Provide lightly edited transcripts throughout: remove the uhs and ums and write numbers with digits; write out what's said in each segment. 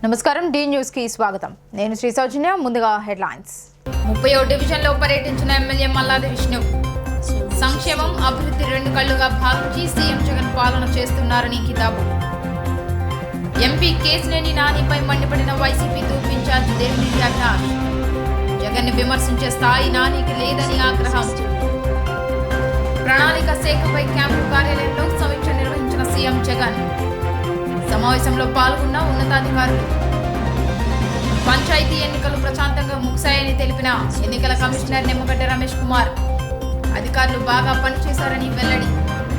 నమస్కారం D news కి స్వాగతం నేను శ్రీ సౌజన్య ముందుగా హెడ్లైన్స్ 31వ డివిజన్లో పర్యటించిన ఎమ్మెల్యే మల్లాది విష్ణు సంక్షేమం అభివృద్ధి రెండు కళ్ళుగా భావించి సీఎం జగన్ పాలన చేస్తున్నారని కితాబు ఎంపీ కేసినేని నానిపై మండిపడిన వైసీపీ తూర్పు ఇన్ఛార్జ్ దేవినేని అవినాష్ జగన్ ని విమర్శించే స్థాయి నానికి లేదని ఆగ్రహం ప్రణాళిక శాఖపై క్యాంపు కార్యాలయంలో సమీక్ష నిర్వహించిన సీఎం జగన్ సమావేశంలో పాల్గొన్న ఉన్నతాధికారులు పంచాయతీ ఎన్నికలు ప్రశాంతంగా ముగిశాయని తెలిపిన ఎన్నికల కమిషనర్ నిమ్మగడ్డ రమేష్ కుమార్ అధికారులు బాగా పనిచేశారని వెల్లడి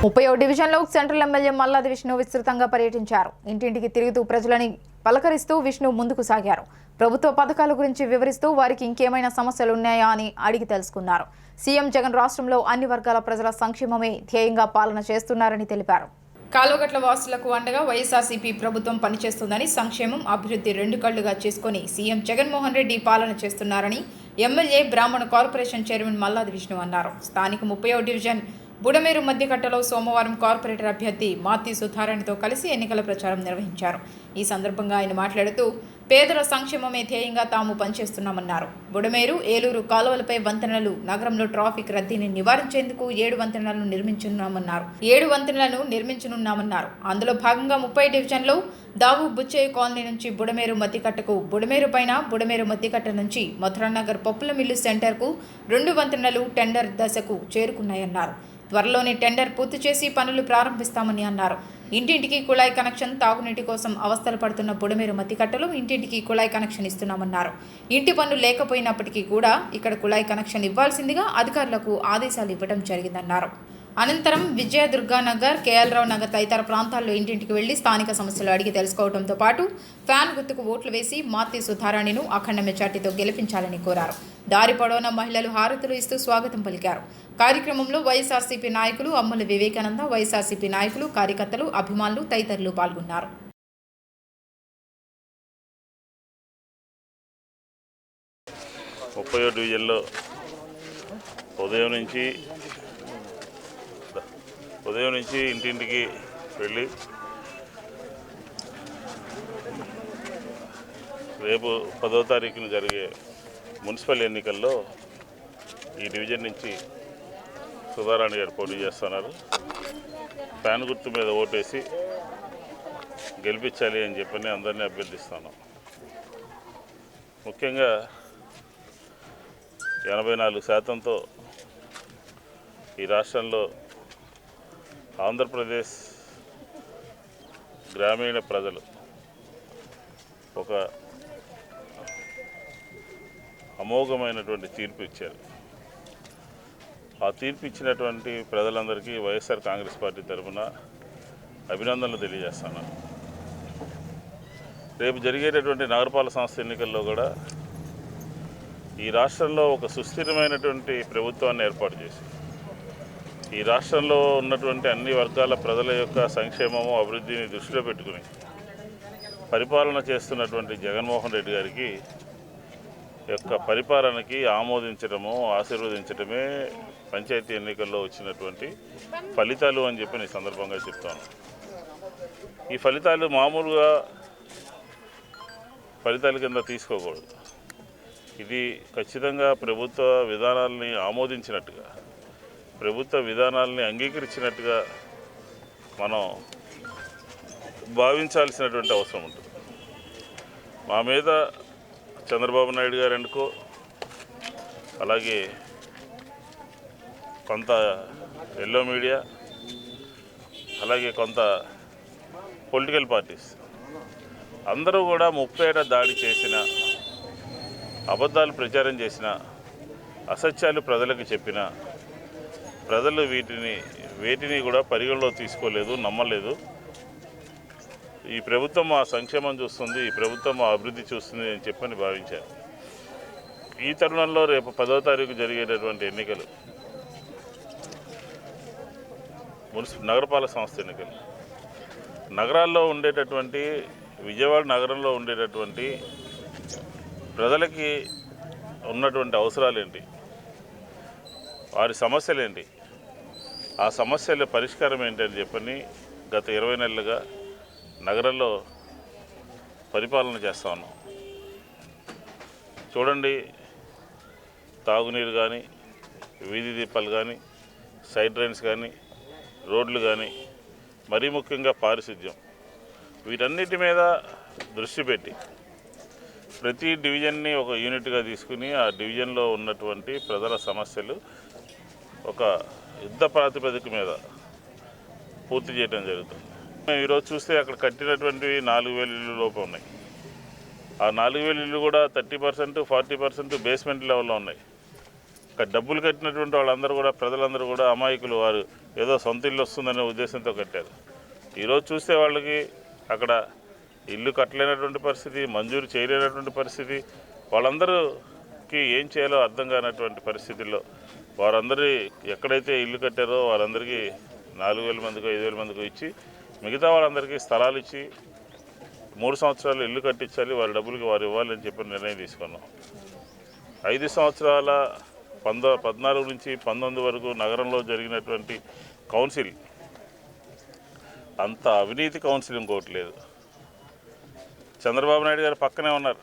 30వ డివిజన్లో సెంట్రల్ ఎమ్మెల్యే మల్లాది విష్ణు విస్తృతంగా పర్యటించారు. ఇంటింటికి తిరుగుతూ ప్రజలని పలకరిస్తూ విష్ణు ముందుకు సాగారు. ప్రభుత్వ పథకాల గురించి వివరిస్తూ వారికి ఇంకేమైనా సమస్యలు ఉన్నాయా అని అడిగి తెలుసుకున్నారు. సీఎం జగన్ రాష్ట్రంలో అన్ని వర్గాల ప్రజల సంక్షేమమే ధ్యేయంగా పాలన చేస్తున్నారని తెలిపారు. కాలువగట్ల వాసులకు అండగా వైఎస్ఆర్సీపీ ప్రభుత్వం పనిచేస్తుందని సంక్షేమం అభివృద్ధి రెండు కళ్లుగా చేసుకుని సీఎం జగన్మోహన్ రెడ్డి పాలన చేస్తున్నారని ఎమ్మెల్యే బ్రాహ్మణ కార్పొరేషన్ చైర్మన్ మల్లాది విష్ణు అన్నారు. స్థానిక 30వ డివిజన్ బుడమేరు మధ్యకట్టలో సోమవారం కార్పొరేటర్ అభ్యర్థి మాతి సుధారాణితో కలిసి ఎన్నికల ప్రచారం నిర్వహించారు. ఈ సందర్భంగా ఆయన మాట్లాడుతూ పేదల సంక్షేమమే ధ్యేయంగా తాము పనిచేస్తున్నామన్నారు. బుడమేరు ఏలూరు కాలువలపై వంతెనలు నగరంలో ట్రాఫిక్ రద్దీని నివారించేందుకు 7 వంతెనలను నిర్మించనున్నామన్నారు. అందులో భాగంగా 30 డివిజన్లో దావు బుచ్చయ్య కాలనీ నుంచి బుడమేరు మధ్యకట్టకు, బుడమేరు పైన బుడమేరు మధ్యకట్ట నుంచి మధురానగర్ పప్పుల మిల్లు సెంటర్కు 2 వంతెనలు టెండర్ దశకు చేరుకున్నాయన్నారు. త్వరలోనే టెండర్ పూర్తి చేసి పనులు ప్రారంభిస్తామని అన్నారు. ఇంటింటికి కుళాయి కనెక్షన్, తాగునీటి కోసం అవస్థలు పడుతున్న బుడమేరు మధ్యకట్టలో ఇంటింటికి కుళాయి కనెక్షన్ ఇస్తున్నామన్నారు. ఇంటి పన్ను లేకపోయినప్పటికీ కూడా ఇక్కడ కుళాయి కనెక్షన్ ఇవ్వాల్సిందిగా అధికారులకు ఆదేశాలు ఇవ్వడం జరిగిందన్నారు. అనంతరం విజయదుర్గానగర్, కేఎల్ రావు నగర్ తదితర ప్రాంతాల్లో ఇంటింటికి వెళ్లి స్థానిక సమస్యలు అడిగి తెలుసుకోవడంతో పాటు ఫ్యాన్ గుర్తుకు ఓట్లు వేసి మాతి సుధారాణిను అఖండ మెజార్టీతో గెలిపించాలని కోరారు. దారి పొడవున మహిళలు హారతులు ఇస్తూ స్వాగతం పలికారు. కార్యక్రమంలో వైఎస్ఆర్సీపీ నాయకులు అమ్మల వివేకానంద, వైఎస్ఆర్సీపీ నాయకులు, కార్యకర్తలు, అభిమానులు తదితరులు పాల్గొన్నారు. 30వ డివిజన్లో ఉదయం నుంచి ఇంటింటికి వెళ్ళి రేపు 10వ తారీఖున జరిగే మున్సిపల్ ఎన్నికల్లో ఈ డివిజన్ నుంచి సుధారాణి గారు పోటీ చేస్తున్నారు. ఫ్యాన్ గుర్తు మీద ఓటేసి గెలిపించాలి అని చెప్పని అందరినీ అభ్యర్థిస్తాను. ముఖ్యంగా 84% ఈ రాష్ట్రంలో ఆంధ్రప్రదేశ్ గ్రామీణ ప్రజలు ఒక అమోఘమైనటువంటి తీర్పు ఇచ్చారు. ఆ తీర్పు ఇచ్చినటువంటి ప్రజలందరికీ వైఎస్ఆర్ కాంగ్రెస్ పార్టీ తరఫున అభినందనలు తెలియజేస్తాను. రేపు జరిగేటటువంటి నగరపాలక సంస్థ ఎన్నికల్లో కూడా ఈ రాష్ట్రంలో ఒక సుస్థిరమైనటువంటి ప్రభుత్వాన్ని ఏర్పాటు చేసి ఈ రాష్ట్రంలో ఉన్నటువంటి అన్ని వర్గాల ప్రజల యొక్క సంక్షేమము, అభివృద్ధిని దృష్టిలో పెట్టుకుని పరిపాలన చేస్తున్నటువంటి జగన్మోహన్ రెడ్డి గారికి యొక్క పరిపాలనకి ఆమోదించడము, ఆశీర్వదించడమే పంచాయతీ ఎన్నికల్లో వచ్చినటువంటి ఫలితాలు అని చెప్పి ఈ సందర్భంగా చెప్తాను. ఈ ఫలితాలు మామూలుగా ఫలితాల కింద తీసుకోకూడదు. ఇది ఖచ్చితంగా ప్రభుత్వ విధానాలని ఆమోదించినట్టుగా, ప్రభుత్వ విధానాలని అంగీకరించినట్టుగా మనం భావించాల్సినటువంటి అవసరం ఉంటుంది. మా మీద చంద్రబాబు నాయుడు గారు అనుకో, అలాగే కొంత ఎల్లో మీడియా, అలాగే కొంత పొలిటికల్ పార్టీస్ అందరూ కూడా 30 ఏట దాడి చేసిన, అబద్ధాలు ప్రచారం చేసిన, అసత్యాలు ప్రజలకు చెప్పిన ప్రజలు వేటిని కూడా పరిగణలో తీసుకోలేదు, నమ్మలేదు. ఈ ప్రభుత్వం మా సంక్షేమం చూస్తుంది, ఈ ప్రభుత్వం మా అభివృద్ధి చూస్తుంది అని చెప్పని భావించారు. ఈ తరుణంలో రేపు 10వ తారీఖు జరిగేటటువంటి ఎన్నికలు నగరపాలక సంస్థ ఎన్నికలు, నగరాల్లో ఉండేటటువంటి, విజయవాడ నగరంలో ఉండేటటువంటి ప్రజలకి ఉన్నటువంటి అవసరాలు ఏంటి, వారి సమస్యలు ఏంటి, ఆ సమస్యల పరిష్కారం ఏంటి అని చెప్పని గత 20 నెలలుగా నగరంలో పరిపాలన చేస్తూ ఉన్నాం. చూడండి, తాగునీరు కానీ, వీధి దీపాలు కానీ, సైడ్ డ్రైన్స్ కానీ, రోడ్లు కానీ, మరీ ముఖ్యంగా పారిశుద్ధ్యం, వీటన్నిటి మీద దృష్టి పెట్టి ప్రతి డివిజన్ని ఒక యూనిట్గా తీసుకుని ఆ డివిజన్లో ఉన్నటువంటి ప్రజల సమస్యలు ఒక యుద్ధ ప్రాతిపదిక మీద పూర్తి చేయడం జరుగుతుంది. మేము ఈరోజు చూస్తే అక్కడ కట్టినటువంటివి 4,000 ఇళ్ళు లోపం ఉన్నాయి. ఆ 4,000 ఇళ్ళు కూడా 30%, 40% బేస్మెంట్ లెవెల్లో ఉన్నాయి. డబ్బులు కట్టినటువంటి వాళ్ళందరూ కూడా, ప్రజలందరూ కూడా అమాయకులు. వారు ఏదో సొంత ఇల్లు వస్తుందనే ఉద్దేశంతో కట్టారు. ఈరోజు చూస్తే వాళ్ళకి అక్కడ ఇల్లు కట్టలేనటువంటి పరిస్థితి, మంజూరు చేయలేనటువంటి పరిస్థితి, వాళ్ళందరికీ ఏం చేయాలో అర్థం కానటువంటి పరిస్థితుల్లో వారందరి ఎక్కడైతే ఇల్లు కట్టారో వారందరికీ 4,000 మందికో 5,000 మందికో ఇచ్చి, మిగతా వాళ్ళందరికీ స్థలాలు ఇచ్చి 3 సంవత్సరాలు ఇల్లు కట్టించాలి, వారి డబ్బులకి వారు ఇవ్వాలని చెప్పి నిర్ణయం తీసుకున్నాం. 5 సంవత్సరాల 14 నుంచి 19 వరకు నగరంలో జరిగినటువంటి కౌన్సిల్ అంత అవినీతి కౌన్సిల్ ఇంకోటి లేదు. చంద్రబాబు నాయుడు గారు పక్కనే ఉన్నారు.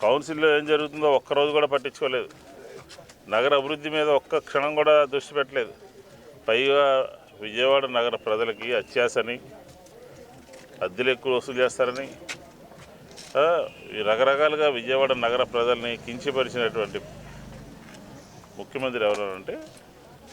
కౌన్సిల్లో ఏం జరుగుతుందో ఒక్కరోజు కూడా పట్టించుకోలేదు. నగర అభివృద్ధి మీద ఒక్క క్షణం కూడా దృష్టి పెట్టలేదు. పైగా విజయవాడ నగర ప్రజలకి అత్యాశని, అద్దెలు ఎక్కువ వసూలు చేస్తారని, రకరకాలుగా విజయవాడ నగర ప్రజల్ని కించపరిచినటువంటి ముఖ్యమంత్రి ఎవరంటే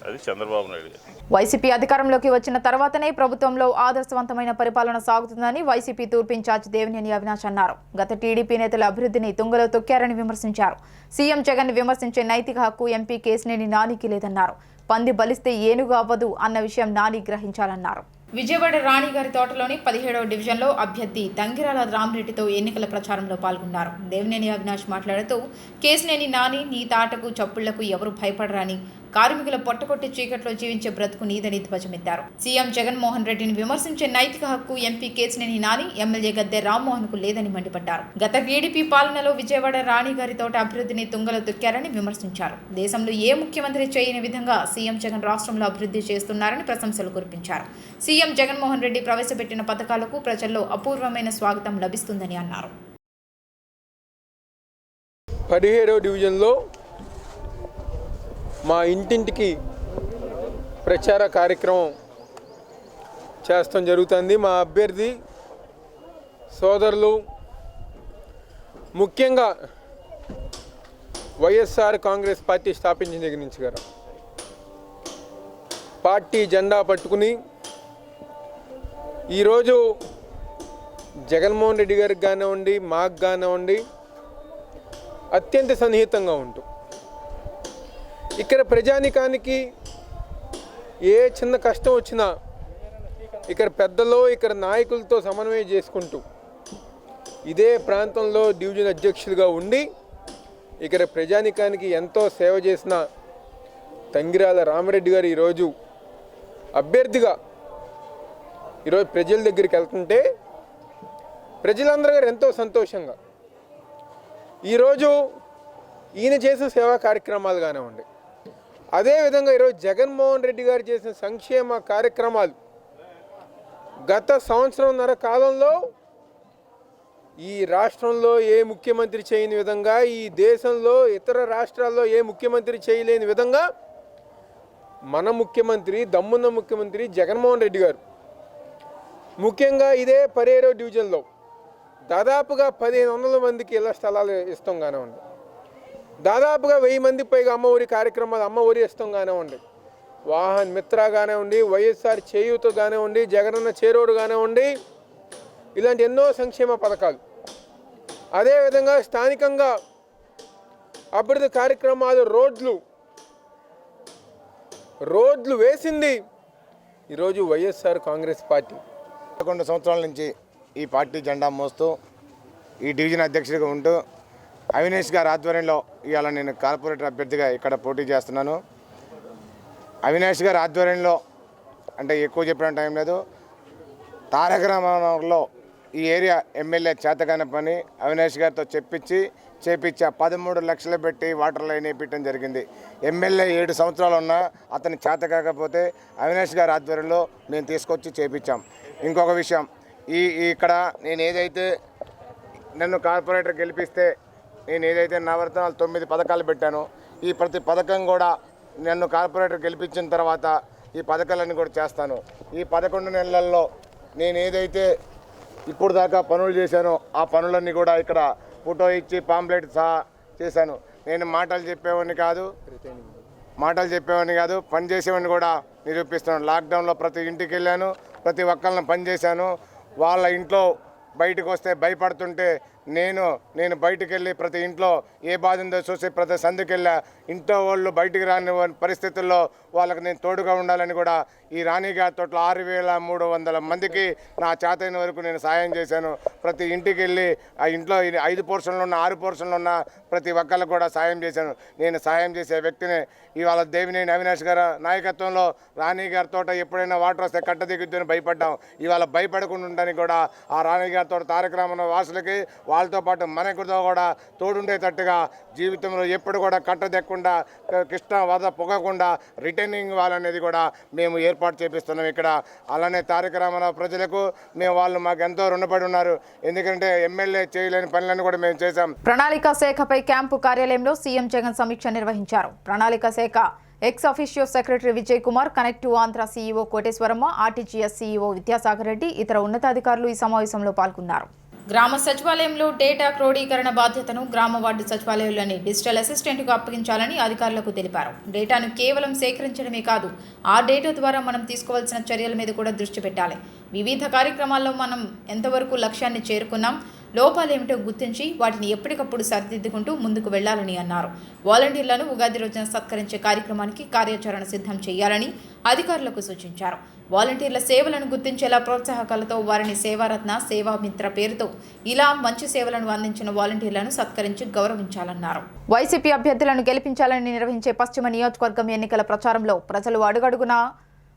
అది చంద్రబాబు నాయుడు గారు. వైసీపీ అధికారంలోకి వచ్చిన తర్వాతనే ప్రభుత్వంలో ఆదర్శవంతమైన పరిపాలన సాగుతుందని వైసీపీ తూర్పు ఇన్ఛార్జ్ దేవినేని అవినాష్ అన్నారు. గత టీడీపీ నేతల అభివృద్ధిని తుంగలో తొక్కారని విమర్శించారు. సీఎం జగన్ విమర్శించే నైతిక హక్కు ఎంపీ కేశినేని నానికి లేదన్నారు. పంది బలిస్తే ఏనుగు అవ్వదు అన్న విషయం నాని గ్రహించాలన్నారు. విజయవాడ రాణిగారి తోటలోని 17వ డివిజన్లో అభ్యర్థి తంగిరాల రామరెడ్డితో ఎన్నికల ప్రచారంలో పాల్గొన్నారు. దేవినేని అవినాష్ మాట్లాడుతూ, కేశినేని నాని నీ తాటకు చప్పుళ్లకు ఎవరు భయపడరని, కార్మికుల పొట్టకొట్టి చీకట్లో జీవించే బ్రతుకు నీదని ధ్వజమెత్తారు. సీఎం జగన్మోహన్ రెడ్డిని విమర్శించే నైతిక హక్కు ఎంపీ కేశినేని నాని, ఎమ్మెల్యే గద్దె రామ్మోహన్ కు లేదని మండిపడ్డారు. గత టీడీపీ పాలనలో విజయవాడ రాణిగారి తోట అభివృద్ధిని తుంగలో తొక్కారని విమర్శించారు. దేశంలో ఏ ముఖ్యమంత్రి చేయని విధంగా సీఎం జగన్ రాష్ట్రంలో అభివృద్ధి చేస్తున్నారని ప్రశంసలు కురిపించారు. సీఎం జగన్మోహన్ రెడ్డి ప్రవేశపెట్టిన పథకాలకు ప్రజల్లో అపూర్వమైన స్వాగతం లభిస్తుందని అన్నారు. 17వ డివిజన్లో మా ఇంటింటికి ప్రచార కార్యక్రమం చేస్తాం జరుగుతుంది. మా అభ్యర్థి సోదరులు, ముఖ్యంగా వైఎస్ఆర్ కాంగ్రెస్ పార్టీ స్థాపించిన దగ్గర నుంచి గారు పార్టీ జెండా పట్టుకుని ఈరోజు జగన్మోహన్ రెడ్డి గారికి కానివ్వండి, మాకు కానివ్వండి అత్యంత సన్నిహితంగా ఉంటూ ఇక్కడ ప్రజానికానికి ఏ చిన్న కష్టం వచ్చినా ఇక్కడ పెద్దలో, ఇక్కడ నాయకులతో సమన్వయం చేసుకుంటూ ఇదే ప్రాంతంలో డివిజన్ అధ్యక్షులుగా ఉండి ఇక్కడ ప్రజానికానికి ఎంతో సేవ చేసిన తంగిరాల రామరెడ్డి గారు ఈరోజు అభ్యర్థిగా ఈరోజు ప్రజల దగ్గరికి వెళ్తుంటే ప్రజలందరూ గారు ఎంతో సంతోషంగా ఈరోజు ఈయన చేసిన సేవా కార్యక్రమాలు కానివ్వండి, అదేవిధంగా ఈరోజు జగన్మోహన్ రెడ్డి గారు చేసిన సంక్షేమ కార్యక్రమాలు గత సంవత్సరంన్నర కాలంలో ఈ రాష్ట్రంలో ఏ ముఖ్యమంత్రి చేయని విధంగా, ఈ దేశంలో ఇతర రాష్ట్రాల్లో ఏ ముఖ్యమంత్రి చేయలేని విధంగా మన ముఖ్యమంత్రి, దమ్మున్న ముఖ్యమంత్రి జగన్మోహన్ రెడ్డి గారు ముఖ్యంగా ఇదే 17వ డివిజన్లో దాదాపుగా 1,500 మందికి ఇళ్ల స్థలాలు ఇస్తాం కానివ్వండి, దాదాపుగా 1000 మందికి పైగా అమ్మ ఒడి కార్యక్రమాలు, అమ్మ ఒడి ఇస్తాం కానివ్వండి, వాహన్ మిత్ర కానివ్వండి, వైఎస్ఆర్ చేయూత కానివ్వండి, జగనన్న చేరోడు కానివ్వండి, ఇలాంటి ఎన్నో సంక్షేమ పథకాలు, అదేవిధంగా స్థానికంగా అభివృద్ధి కార్యక్రమాలు, రోడ్లు వేసింది ఈరోజు వైఎస్ఆర్ కాంగ్రెస్ పార్టీ. 11 సంవత్సరాల నుంచి ఈ పార్టీ జెండా మోస్తూ ఈ డివిజన్ అధ్యక్షుడిగా ఉంటూ అవినాష్ గారి ఆధ్వర్యంలో ఇవాళ నేను కార్పొరేటర్ అభ్యర్థిగా ఇక్కడ పోటీ చేస్తున్నాను. అవినాష్ గారి ఆధ్వర్యంలో అంటే ఎక్కువ చెప్పిన టైం లేదు, తారక రామారావులో ఈ ఏరియా ఎమ్మెల్యే చేతగానే పని అవినాష్ గారితో చేపించా 13 లక్షలు పెట్టి వాటర్ లైన్ వేయించడం జరిగింది. ఎమ్మెల్యే 7 సంవత్సరాలు ఉన్నా అతని చేత కాకపోతే అవినాష్ గారి ఆధ్వర్యంలో మేము తీసుకొచ్చి చేపించాం. ఇంకొక విషయం, ఇక్కడ నేను ఏదైతే నన్ను కార్పొరేటర్ గెలిపిస్తే నేను ఏదైతే నవరత్నాలు 9 పథకాలు పెట్టానో ఈ ప్రతి పథకం కూడా నన్ను కార్పొరేటర్ గెలిపించిన తర్వాత ఈ పథకాలన్నీ కూడా చేస్తాను. ఈ 11 నెలల్లో నేను ఏదైతే ఇప్పుడు దాకా పనులు చేశానో ఆ పనులన్నీ కూడా ఇక్కడ ఫోటో ఇచ్చి పాంప్లెట్ సహా చేశాను. నేను మాటలు చెప్పేవాడిని కాదు, పని చేసేవాడిని కూడా నిరూపిస్తున్నాను. లాక్డౌన్లో ప్రతి ఇంటికి వెళ్ళాను, ప్రతి ఒక్కళ్ళని పని చేశాను. వాళ్ళ ఇంట్లో బయటకు వస్తే భయపడుతుంటే నేను బయటికి వెళ్ళి ప్రతి ఇంట్లో ఏ బాధ ఉందో చూసి ప్రతి సందుకి వెళ్ళా. ఇంట్లో వాళ్ళు బయటికి రాని పరిస్థితుల్లో వాళ్ళకి నేను తోడుగా ఉండాలని కూడా ఈ రాణిగారి తోటలో 6,300 మందికి నా చేతైన వరకు నేను సాయం చేశాను. ప్రతి ఇంటికి వెళ్ళి ఆ ఇంట్లో 5 పోర్షన్లు ఉన్న 6 పోర్షన్లు ఉన్న ప్రతి ఒక్కళ్ళకు కూడా సాయం చేశాను. నేను సాయం చేసే వ్యక్తిని. ఇవాళ దేవినేని అవినాష్ గారి నాయకత్వంలో రాణిగారి తోట ఎప్పుడైనా వాటర్ వస్తే కట్ట దిగుద్దని భయపడ్డాం. ఇవాళ భయపడకుండా ఉండడానికి కూడా ఆ రాణిగారి తోట తారక రామారావు వాసులకి వాళ్ళతో పాటు మనకుతో కూడా తోడుండేటట్టుగా జీవితంలో ఎప్పుడు కూడా కట్ట దెక్కకుండా కృష్ణ వద పొగకుండా రిటర్నింగ్ వాళ్ళనేది కూడా మేము ఏర్పాటు చేపిస్తున్నాం ఇక్కడ. అలానే తారక రామారావు ప్రజలకు వాళ్ళు మాకు ఎంతో రుణపడి ఉన్నారు. ఎందుకంటే ఎమ్మెల్యే చేయలేని పనులను కూడా మేము చేశాం. ప్రణాళిక శాఖపై క్యాంపు కార్యాలయంలో సీఎం జగన్ సమీక్ష నిర్వహించారు. ప్రణాళిక శాఖ ex officio secretary Vijay Kumar, connective Andhra CEO Koteswaramma, RTGS CEO Vidyasagar Reddy, ఇతర ఉన్నతాధికారులు ఈ సమావేశంలో పాల్గొన్నారు. గ్రామ సచివాలయంలో డేటా క్రోడీకరణ బాధ్యతను గ్రామ వార్డు సచివాలయంలోని డిజిటల్ అసిస్టెంట్కు అప్పగించాలని అధికారులకు తెలిపారు. డేటాను కేవలం సేకరించడమే కాదు, ఆ డేటా ద్వారా మనం తీసుకోవాల్సిన చర్యల మీద కూడా దృష్టి పెట్టాలి. వివిధ కార్యక్రమాల్లో మనం ఎంతవరకు లక్ష్యాన్ని చేరుకున్నాం, లోపాలేమిటో గుర్తించి వాటిని ఎప్పటికప్పుడు సరిదిద్దుకుంటూ ముందుకు వెళ్లాలని అన్నారు. వాలంటీర్లను ఉగాది రోజున సత్కరించే కార్యక్రమానికి కార్యాచరణ సిద్ధం చేయాలని అధికారులకు సూచించారు. వాలంటీర్ల సేవలను గుర్తించేలా ప్రోత్సాహకాలతో వారిని సేవారత్న, సేవామిత్ర పేరుతో ఇలా మంచి సేవలను అందించిన వాలంటీర్లను సత్కరించి గౌరవించాలన్నారు. వైసీపీ అభ్యర్థులను గెలిపించాలని నిర్వహించే పశ్చిమ నియోజకవర్గం ఎన్నికల ప్రచారంలో ప్రజలు అడుగడుగునా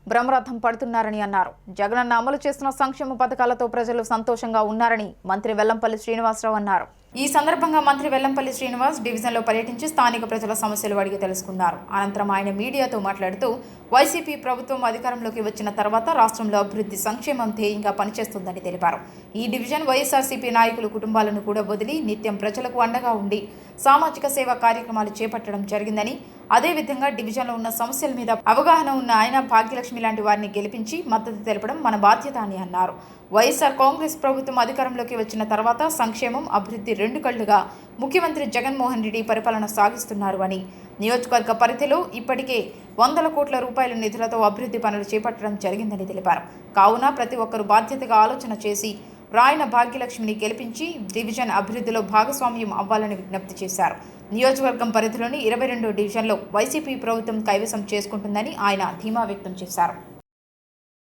బ్రహ్మరథం పడుతున్నారని అన్నారు. జగనన్న అమలు చేస్తున్న సంక్షేమ పథకాలతో ప్రజలు సంతోషంగా ఉన్నారని మంత్రి వెల్లంపల్లి శ్రీనివాసరావు అన్నారు. ఈ సందర్భంగా మంత్రి వెల్లంపల్లి శ్రీనివాస్ డివిజన్లో పర్యటించి స్థానిక ప్రజల సమస్యలు అడిగి తెలుసుకున్నారు. అనంతరం ఆయన మీడియాతో మాట్లాడుతూ వైసీపీ ప్రభుత్వం అధికారంలోకి వచ్చిన తర్వాత రాష్ట్రంలో అభివృద్ధి సంక్షేమం ధ్యేయంగా పనిచేస్తుందని తెలిపారు. ఈ డివిజన్ వైఎస్ఆర్సీపీ నాయకులు కుటుంబాలను కూడా వదిలి నిత్యం ప్రజలకు అండగా ఉండి సామాజిక సేవా కార్యక్రమాలు చేపట్టడం జరిగిందని, అదేవిధంగా డివిజన్లో ఉన్న సమస్యల మీద అవగాహన ఉన్న ఆయన భాగ్యలక్ష్మి లాంటి వారిని గెలిపించి మద్దతు తెలపడం మన బాధ్యత అని అన్నారు. వైఎస్ఆర్ కాంగ్రెస్ ప్రభుత్వం అధికారంలోకి వచ్చిన తర్వాత సంక్షేమం, అభివృద్ధి 2 కళ్లుగా ముఖ్యమంత్రి జగన్మోహన్ రెడ్డి పరిపాలన సాగిస్తున్నారు అని, నియోజకవర్గ పరిధిలో ఇప్పటికే 100 కోట్ల రూపాయల నిధులతో అభివృద్ధి పనులు చేపట్టడం జరిగిందని తెలిపారు. కావున ప్రతి ఒక్కరూ బాధ్యతగా ఆలోచన చేసి రాయన భాగ్యలక్ష్మిని గెలిపించి డివిజన్ అభివృద్ధిలో భాగస్వామ్యం అవ్వాలని విజ్ఞప్తి చేశారు. నియోజకవర్గం పరిధిలోని 22 డివిజన్లో వైసీపీ ప్రభుత్వం కైవసం చేసుకుంటుందని ఆయన ధీమా వ్యక్తం చేశారు.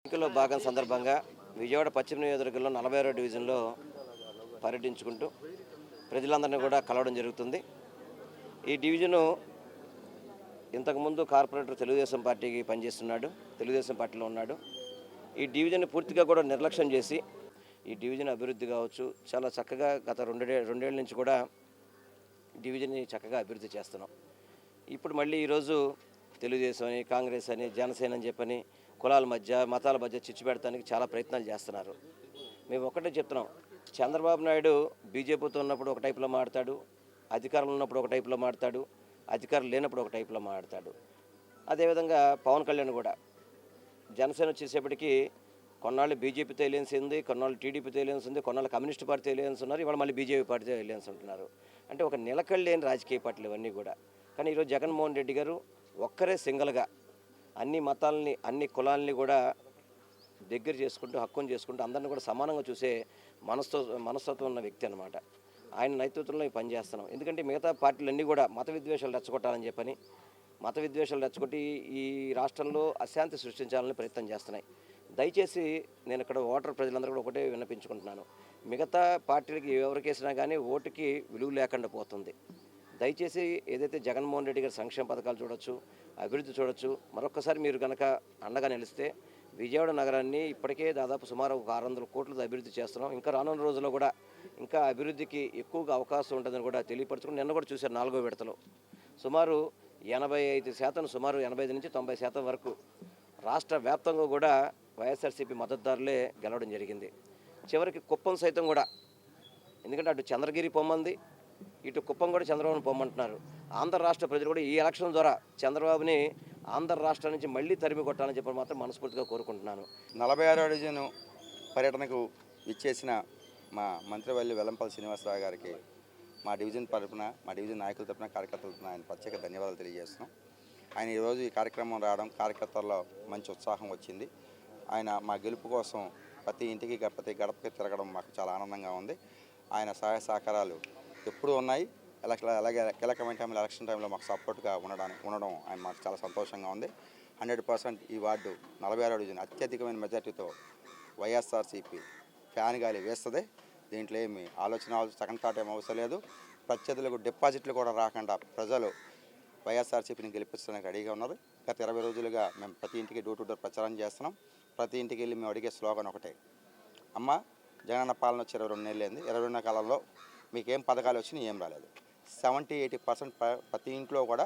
ఎన్నికల్లో భాగం సందర్భంగా విజయవాడ పశ్చిమ నియోజకవర్గంలో 42 డివిజన్లో పర్యటించుకుంటూ ప్రజలందరినీ కూడా కలవడం జరుగుతుంది. ఈ డివిజను ఇంతకుముందు కార్పొరేటర్ తెలుగుదేశం పార్టీకి పనిచేస్తున్నాడు, తెలుగుదేశం పార్టీలో ఉన్నాడు. ఈ డివిజన్ పూర్తిగా కూడా నిర్లక్ష్యం చేసి ఈ డివిజన్ అభివృద్ధి కావచ్చు చాలా చక్కగా గత రెండేళ్ల నుంచి కూడా డివిజన్ని చక్కగా అభివృద్ధి చేస్తున్నాం. ఇప్పుడు మళ్ళీ ఈరోజు తెలుగుదేశం అని, కాంగ్రెస్ అని, జనసేన అని చెప్పని కులాల మధ్య, మతాల మధ్య చిచ్చు పెడతానికి చాలా ప్రయత్నాలు చేస్తున్నారు. మేము ఒకటే చెప్తున్నాం, చంద్రబాబు నాయుడు బీజేపీతో ఉన్నప్పుడు ఒక టైపులో మాట్లాడతాడు, అధికారంలో ఉన్నప్పుడు ఒక టైపులో మాట్లాడతాడు, అధికారం లేనప్పుడు ఒక టైపులో మాట్లాడతాడు. అదేవిధంగా పవన్ కళ్యాణ్ కూడా జనసేన వచ్చేసేపటికి కొన్నాళ్ళు బీజేపీతో ఎలియన్స్ ఉంది, కొన్నాళ్ళు టీడీపీతో ఎలియన్స్ ఉంది, కొన్నాళ్ళు కమ్యూనిస్ట్ పార్టీతో ఎలియన్స్ ఉన్నారు, ఇవాళ మళ్ళీ బీజేపీ పార్టీతో ఎలియన్స్ ఉంటున్నారు. అంటే ఒక నిలకడలేని రాజకీయ పార్టీలు ఇవన్నీ కూడా. కానీ ఈరోజు జగన్మోహన్ రెడ్డి గారు ఒక్కరే సింగల్గా అన్ని మతాలని, అన్ని కులాలని కూడా దగ్గర చేసుకుంటూ, హక్కును చేసుకుంటూ అందరిని కూడా సమానంగా చూసే మనస్తత్వం ఉన్న వ్యక్తి అనమాట. ఆయన నేతృత్వంలో పనిచేస్తున్నాం. ఎందుకంటే మిగతా పార్టీలన్నీ కూడా మత విద్వేషాలు రెచ్చగొట్టాలని చెప్పని, మత విద్వేషాలు రెచ్చగొట్టి ఈ రాష్ట్రంలో అశాంతి సృష్టించాలని ప్రయత్నం చేస్తున్నాయి. దయచేసి నేను ఇక్కడ ఓటర్ ప్రజలందరూ కూడా ఒకటే విన్నపించుకుంటున్నాను, మిగతా పార్టీలకి ఎవరికేసినా కానీ ఓటుకి విలువ లేకుండా పోతుంది. దయచేసి ఏదైతే జగన్మోహన్ రెడ్డి గారి సంక్షేమ పథకాలు చూడొచ్చు, అభివృద్ధి చూడొచ్చు, మరొకసారి మీరు కనుక అండగా నిలిస్తే విజయవాడ నగరాన్ని ఇప్పటికే దాదాపు సుమారు 600 కోట్లతో అభివృద్ధి చేస్తున్నాం. ఇంకా రానున్న రోజుల్లో కూడా ఇంకా అభివృద్ధికి ఎక్కువగా అవకాశం ఉంటుందని కూడా తెలియపరచుకుని నిన్న కూడా చూశారు 4వ విడతలో సుమారు 85%, సుమారు 85 నుంచి 90% వరకు రాష్ట్ర వ్యాప్తంగా కూడా వైఎస్ఆర్సీపీ మద్దతుదారులే గెలవడం జరిగింది. చివరికి కుప్పం సైతం కూడా ఎందుకంటే అటు చంద్రగిరి పొమ్మంది, ఇటు కుప్పం కూడా చంద్రబాబుని పొమ్మంటున్నారు. ఆంధ్ర రాష్ట్ర ప్రజలు కూడా ఈ ఎలక్షన్ ద్వారా చంద్రబాబుని ఆంధ్ర రాష్ట్రం నుంచి మళ్ళీ తరిమి కొట్టాలని చెప్పి మాత్రం మనస్ఫూర్తిగా కోరుకుంటున్నాను. 46వ డివిజన్ పర్యటనకు ఇచ్చేసిన మా మంత్రివర్యులు వెల్లంపల్లి శ్రీనివాసరావు గారికి మా డివిజన్ తరఫున, మా డివిజన్ నాయకుల తరఫున, కార్యకర్తల తరఫున ఆయన ప్రత్యేక ధన్యవాదాలు తెలియజేస్తున్నాం. ఆయన ఈరోజు ఈ కార్యక్రమం రావడం కార్యకర్తల్లో మంచి ఉత్సాహం వచ్చింది. ఆయన మా గెలుపు కోసం ప్రతి ఇంటికి ప్రతి గడపకి తిరగడం మాకు చాలా ఆనందంగా ఉంది. ఆయన సహాయ సహకారాలు ఎప్పుడూ ఉన్నాయి. అలాగే కీలకమైన టైంలో ఎలక్షన్ టైంలో మాకు సపోర్ట్గా ఉండడం ఆయన మాకు చాలా సంతోషంగా ఉంది. 100% ఈ వార్డు 46వ డివిజన్ అత్యధికమైన మెజార్టీతో వైఎస్ఆర్సీపీ ఫ్యాన్ గాలి వేస్తుంది. దీంట్లో ఏమి సెకండ్ థాట్ ఏమి అవసరం లేదు. ప్రత్యర్థులకు డిపాజిట్లు కూడా రాకుండా ప్రజలు వైఎస్ఆర్సీపీని గెలిపించడానికి రెడీగా ఉన్నారు. గత 20 రోజులుగా మేము ప్రతి ఇంటికి డోర్ టు డోర్ ప్రచారం చేస్తున్నాం. ప్రతి ఇంటికి వెళ్ళి మేము అడిగే స్లోగన్ ఒకటే, అమ్మ జగనన్న పాలన వచ్చి 22 నెలలు అయింది. 22 కాలంలో మీకేం పథకాలు వచ్చినాయి, ఏం రాలేదు. 70-80% ప్రతి ఇంట్లో కూడా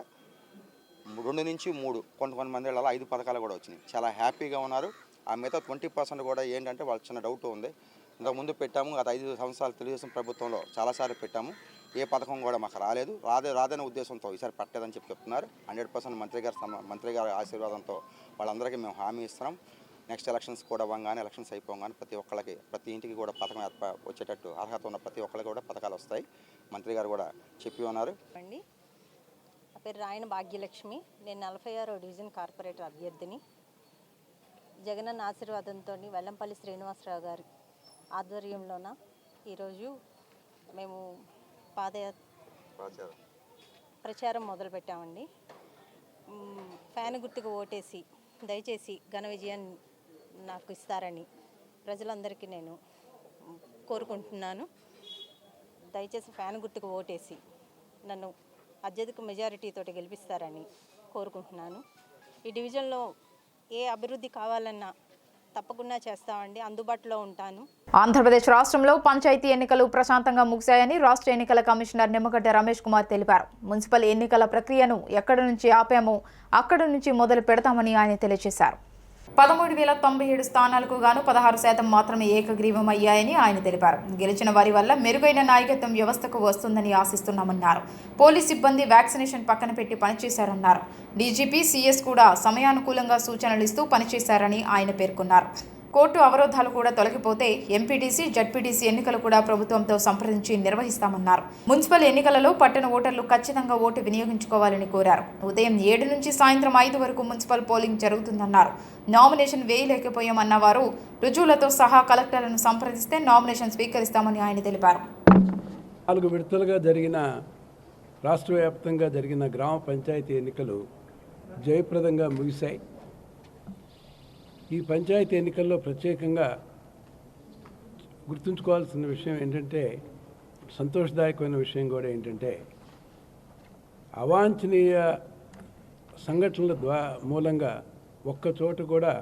2 నుంచి 3 కొంతమంది 5 పథకాలు కూడా వచ్చినాయి. చాలా హ్యాపీగా ఉన్నారు. ఆ మిగతా 20% కూడా ఏంటంటే వాళ్ళకి చిన్న డౌట్ ఉంది. ఇంతకుముందు పెట్టాము, గత 5 సంవత్సరాలు తెలుగుదేశం ప్రభుత్వంలో చాలాసార్లు పెట్టాము, ఏ పథకం కూడా మాకు రాదనే ఉద్దేశంతో ఈసారి పట్టలేదని చెప్తున్నారు. 100% మంత్రి గారి ఆశీర్వాదంతో వాళ్ళందరికీ మేము హామీ ఇస్తున్నాం. నెక్స్ట్ ఎలక్షన్స్ కూడా అవ్వగానే, ఎలక్షన్స్ అయిపోగానే ప్రతి ఇంటికి కూడా పథకం వచ్చేటట్టు అర్హత ఉన్న ప్రతి ఒక్కరికి కూడా పథకాలు వస్తాయి. మంత్రి గారు కూడా చెప్పి ఉన్నారు. అండి, నా పేరు రాయన భాగ్యలక్ష్మి. నేను 46వ డివిజన్ కార్పొరేటర్ అభ్యర్థిని. జగనన్న ఆశీర్వాదంతో వెల్లంపల్లి శ్రీనివాసరావు గారి ఆధ్వర్యంలోన ఈరోజు మేము ప్రచారం మొదలుపెట్టామండి. ఫ్యాన్ గుర్తుకు ఓటేసి దయచేసి ఘన విజయాన్ని నాకు ఇస్తారని ప్రజలందరికీ నేను కోరుకుంటున్నాను. దయచేసి ఫ్యాన్ గుర్తుకు ఓటేసి నన్ను అత్యధిక మెజారిటీతో గెలిపిస్తారని కోరుకుంటున్నాను. ఈ డివిజన్లో ఏ అభివృద్ధి కావాలన్నా తప్పకుండా చేస్తామండి, అందుబాటులో ఉంటాను. ఆంధ్రప్రదేశ్ రాష్ట్రంలో పంచాయతీ ఎన్నికలు ప్రశాంతంగా ముగిశాయని రాష్ట్ర ఎన్నికల కమిషనర్ నిమ్మగడ్డ రమేష్ కుమార్ తెలిపారు. మున్సిపల్ ఎన్నికల ప్రక్రియను ఎక్కడి నుంచి ఆపామో అక్కడి నుంచి మొదలు పెడతామని ఆయన తెలియజేశారు. 13,097 స్థానాలకు గాను 16% మాత్రమే ఏకగ్రీవం అయ్యాయని ఆయన తెలిపారు. గెలిచిన వారి వల్ల మెరుగైన నాయకత్వం వ్యవస్థకు వస్తుందని ఆశిస్తున్నామన్నారు. పోలీస్ సిబ్బంది వ్యాక్సినేషన్ పక్కన పెట్టి పనిచేశారన్నారు. డీజీపీ, సీఎస్ కూడా సమయానుకూలంగా సూచనలు ఇస్తూ పనిచేశారని ఆయన పేర్కొన్నారు. కోర్టు అవరోధాలు కూడా తొలగిపోతే ఎంపీటీసీ, జడ్పీటీసీ ఎన్నికలు కూడా ప్రభుత్వంతో సంప్రదించి నిర్వహిస్తామన్నారు. మున్సిపల్ ఎన్నికలలో పట్టణ ఓటర్లు ఖచ్చితంగా ఓటు వినియోగించుకోవాలని కోరారు. ఉదయం 7 నుంచి సాయంత్రం 5 వరకు మున్సిపల్ పోలింగ్ జరుగుతుందన్నారు. నామినేషన్ వేయలేకపోయామన్న వారు రుజువులతో సహా కలెక్టర్లను సంప్రదిస్తే నామినేషన్ స్వీకరిస్తామని ఆయన తెలిపారు. 4 విడతలుగా జరిగిన రాష్ట్ర వ్యాప్తంగా జరిగిన గ్రామ పంచాయతీ ఎన్నికలు జయప్రదంగా ముగిశాయి. ఈ పంచాయతీ ఎన్నికల్లో ప్రత్యేకంగా గుర్తుంచుకోవాల్సిన విషయం ఏంటంటే, సంతోషదాయకమైన విషయం కూడా ఏంటంటే, అవాంఛనీయ సంఘటనల మూలంగా ఒక్క చోట కూడా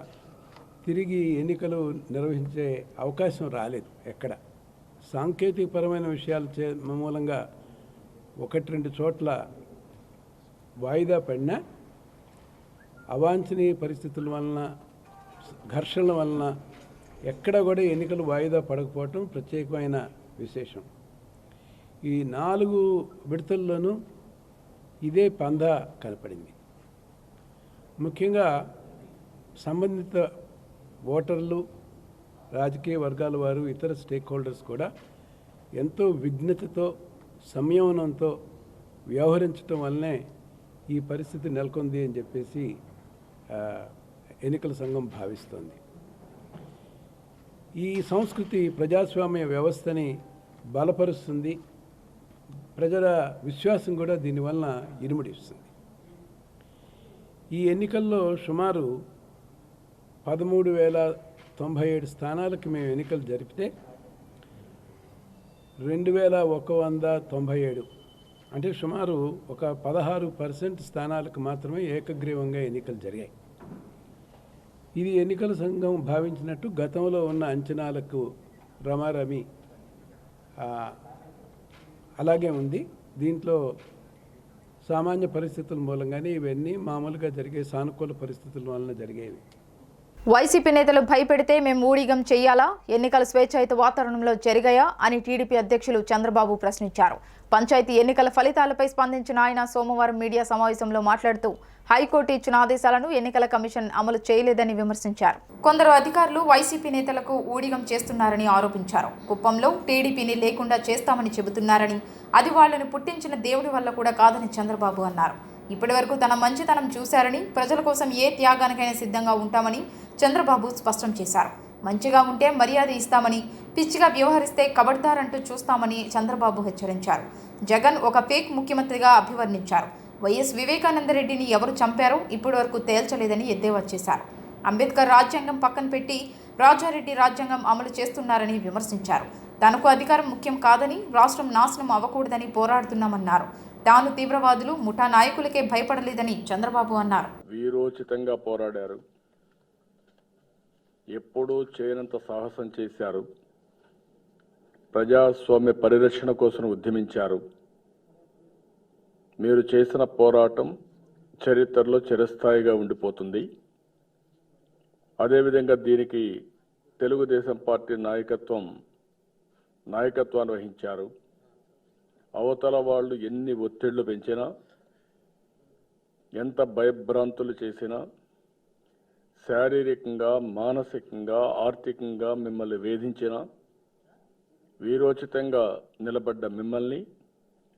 తిరిగి ఎన్నికలు నిర్వహించే అవకాశం రాలేదు. ఎక్కడ సాంకేతికపరమైన విషయాల మూలంగా 1-2 చోట్ల వాయిదా పడినా అవాంఛనీయ పరిస్థితుల వలన, ఘర్షణల వలన ఎక్కడ కూడా ఎన్నికలు వాయిదా పడకపోవటం ప్రత్యేకమైన విశేషం. ఈ 4 విడతల్లోనూ ఇదే పందా కనపడింది. ముఖ్యంగా సంబంధిత ఓటర్లు, రాజకీయ వర్గాల వారు, ఇతర స్టేక్ హోల్డర్స్ కూడా ఎంతో విఘ్నతతో, సంయమనంతో వ్యవహరించడం వల్లనే ఈ పరిస్థితి నెలకొంది అని చెప్పేసి ఎన్నికల సంఘం భావిస్తోంది. ఈ సంస్కృతి ప్రజాస్వామ్య వ్యవస్థని బలపరుస్తుంది. ప్రజల విశ్వాసం కూడా దీనివల్ల ఇనుమడిస్తుంది. ఈ ఎన్నికల్లో సుమారు 13,097 స్థానాలకు మేము ఎన్నికలు జరిపితే 2,197 అంటే సుమారు ఒక 16% స్థానాలకు మాత్రమే ఏకగ్రీవంగా ఎన్నికలు జరిగాయి. ఇది ఎన్నికల సంఘం భావించినట్టు గతంలో ఉన్న అంచనాలకు రమారమి అలాగే ఉంది. దీంట్లో సామాన్య పరిస్థితుల మూలంగానే ఇవన్నీ మామూలుగా జరిగే సానుకూల పరిస్థితుల వలన జరిగేవి. వైసీపీ నేతలు భయపెడితే మేము ఊడిగం చెయ్యాలా? ఎన్నికల స్వేచ్ఛాయుత వాతావరణంలో జరిగాయా అని టీడీపీ అధ్యక్షులు చంద్రబాబు ప్రశ్నించారు. పంచాయతీ ఎన్నికల ఫలితాలపై స్పందించిన ఆయన సోమవారం మీడియా సమావేశంలో మాట్లాడుతూ హైకోర్టు ఇచ్చిన ఆదేశాలను ఎన్నికల కమిషన్ అమలు చేయలేదని విమర్శించారు. కొందరు అధికారులు వైసీపీ నేతలకు ఊడిగం చేస్తున్నారని ఆరోపించారు. కుప్పంలో టీడీపీని లేకుండా చేస్తామని చెబుతున్నారని, అది వాళ్లను పుట్టించిన దేవుడి వల్ల కూడా కాదని చంద్రబాబు అన్నారు. ఇప్పటి వరకు తన మంచితనం చూశారని, ప్రజల కోసం ఏ త్యాగానికైనా సిద్ధంగా ఉంటామని చంద్రబాబు స్పష్టం చేశారు. మంచిగా ఉంటే మర్యాద ఇస్తామని, పిచ్చిగా వ్యవహరిస్తే కబడ్దారంటూ చూస్తామని చంద్రబాబు హెచ్చరించారు. జగన్ ఒక ఫేక్ ముఖ్యమంత్రిగా అభివర్ణించారు. వైఎస్ వివేకానందరెడ్డిని ఎవరు చంపారో ఇప్పటి వరకు తేల్చలేదని ఎద్దేవా చేశారు. అంబేద్కర్ రాజ్యాంగం పక్కన పెట్టి రాజారెడ్డి రాజ్యాంగం అమలు చేస్తున్నారని విమర్శించారు. తనకు అధికారం ముఖ్యం కాదని, రాష్ట్రం నాశనం అవ్వకూడదని పోరాడుతున్నామన్నారు. తాను తీవ్రవాదులు, ముఠా నాయకులకే భయపడలేదని చంద్రబాబు అన్నారు. వీరోచితంగా పోరాడారు, ఎప్పుడూ చేయనంత సాహసం చేశారు, ప్రజాస్వామ్య పరిరక్షణ కోసం ఉద్యమించారు. మీరు చేసిన పోరాటం చరిత్రలో చిరస్థాయిగా ఉండిపోతుంది. అదేవిధంగా దీనికి తెలుగుదేశం పార్టీ నాయకత్వాన్ని వహించారు. అవతల వాళ్ళు ఎన్ని ఒత్తిళ్లు పెంచినా, ఎంత భయభ్రాంతులు చేసినా, శారీరకంగా, మానసికంగా, ఆర్థికంగా మిమ్మల్ని వేధించినా, వీరోచితంగా నిలబడ్డ మిమ్మల్ని,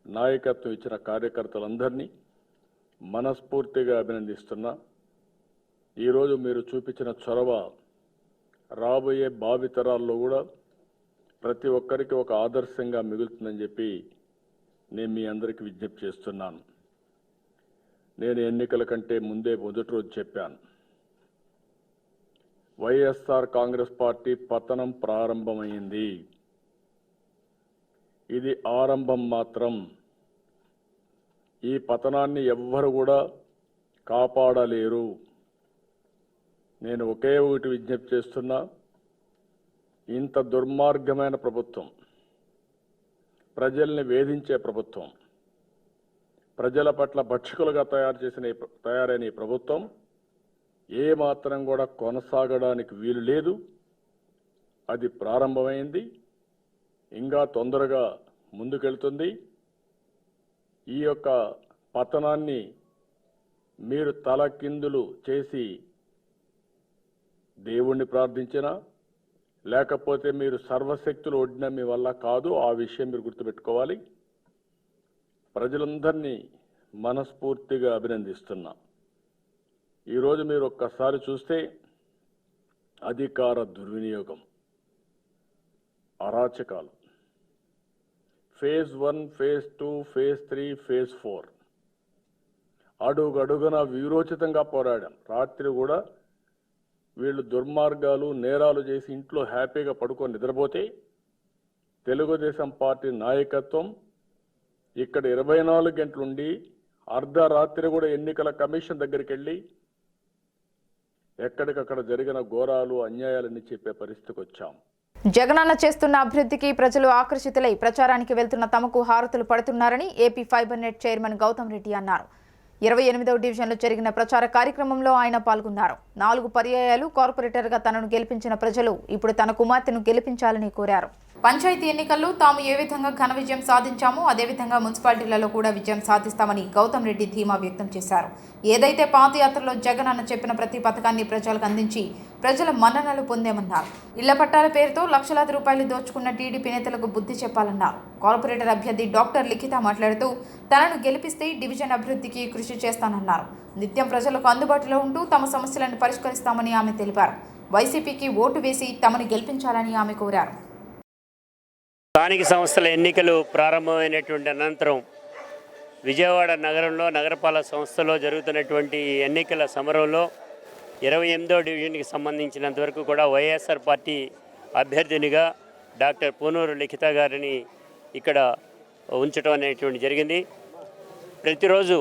నాయకత్వం ఇచ్చిన కార్యకర్తలందరినీ మనస్ఫూర్తిగా అభినందిస్తున్నా. ఈరోజు మీరు చూపించిన చొరవ రాబోయే భావితరాల్లో కూడా ప్రతి ఒక్కరికి ఒక ఆదర్శంగా మిగులుతుందని చెప్పి నేను మీ అందరికీ విజ్ఞప్తి చేస్తున్నాను. నేను ఎన్నికల కంటే ముందే మొదటి రోజు చెప్పాను, వైఎస్ఆర్ కాంగ్రెస్ పార్టీ పతనం ప్రారంభమైంది. ఇది ఆరంభం మాత్రం. ఈ పతనాన్ని ఎవ్వరు కూడా కాపాడలేరు. నేను ఒకే ఒకటి విజ్ఞప్తి చేస్తున్నా, ఇంత దుర్మార్గమైన ప్రభుత్వం, ప్రజల్ని వేధించే ప్రభుత్వం, ప్రజల పట్ల భక్షకులుగా తయారైన ఈ ప్రభుత్వం ఏ మాత్రం కూడా కొనసాగడానికి వీలు లేదు. అది ప్రారంభమైంది, ఇంకా తొందరగా ముందుకెళ్తుంది. ఈ యొక్క పతనాన్ని మీరు తలకిందులు చేసి దేవుణ్ణి ప్రార్థించినా, లేకపోతే మీరు సర్వశక్తులు ఒడ్డిన మీ వల్ల కాదు. ఆ విషయం మీరు గుర్తుపెట్టుకోవాలి. ప్రజలందరినీ మనస్ఫూర్తిగా అభినందిస్తున్నా. ఈరోజు మీరు ఒక్కసారి చూస్తే అధికార దుర్వినియోగం, అరాచకాలు, ఫేజ్ 1, ఫేజ్ 2, ఫేజ్ 3, ఫేజ్ 4 అడుగడుగున వీరోచితంగా పోరాడాం. రాత్రి కూడా వీళ్ళు దుర్మార్గాలు, నేరాలు చేసి ఇంట్లో హ్యాపీగా పడుకొని నిద్రపోతే తెలుగుదేశం పార్టీ నాయకత్వం ఇక్కడ 24 గంటలుండి అర్ధరాత్రి కూడా ఎన్నికల కమిషన్ దగ్గరికి వెళ్ళి ఎక్కడికక్కడ జరిగిన ఘోరాలు, అన్యాయాలన్నీ చెప్పే పరిస్థితికి వచ్చాం. జగనన్న చేస్తున్న అభివృద్ధికి ప్రజలు ఆకర్షితులై ప్రచారానికి వెళ్తున్న తమకు హారతులు పడుతున్నారని AP fiber net chairman Gautam Reddy అన్నారు. 28వ డివిజన్లో జరిగిన ప్రచార కార్యక్రమంలో ఆయన పాల్గొన్నారు. 4 పర్యాయాలు కార్పొరేటర్గా తనను గెలిపించిన ప్రజలు ఇప్పుడు తన కుమార్తెను గెలిపించాలని కోరారు. పంచాయతీ ఎన్నికల్లో తాము ఏ విధంగా ఘన విజయం సాధించామో అదేవిధంగా మున్సిపాలిటీలలో కూడా విజయం సాధిస్తామని గౌతమ్ రెడ్డి ధీమా వ్యక్తం చేశారు. ఏదైతే పాదయాత్రలో జగన్ అన్న చెప్పిన ప్రతి పథకాన్ని ప్రజలకు అందించి ప్రజల మన్ననలు పొందామన్నారు. ఇళ్ల పట్టాల పేరుతో లక్షలాది రూపాయలు దోచుకున్న టీడీపీ నేతలకు బుద్ధి చెప్పాలన్నారు. కార్పొరేటర్ అభ్యర్థి డాక్టర్ లిఖిత మాట్లాడుతూ తనను గెలిపిస్తే డివిజన్ అభివృద్ధికి కృషి చేస్తానన్నారు. నిత్యం ప్రజలకు అందుబాటులో ఉంటూ తమ సమస్యలను పరిష్కరిస్తామని ఆమె తెలిపారు. వైసీపీకి ఓటు వేసి తమను గెలిపించాలని ఆమె కోరారు. స్థానిక సంస్థల ఎన్నికలు ప్రారంభమైనటువంటి అనంతరం విజయవాడ నగరంలో నగరపాలక సంస్థలో జరుగుతున్నటువంటి ఎన్నికల సమరంలో 28వ డివిజన్కి సంబంధించినంతవరకు కూడా వైఎస్ఆర్ పార్టీ అభ్యర్థినిగా డాక్టర్ పూనూరు లిఖిత గారిని ఇక్కడ ఉంచడం అనేటువంటి జరిగింది. ప్రతిరోజు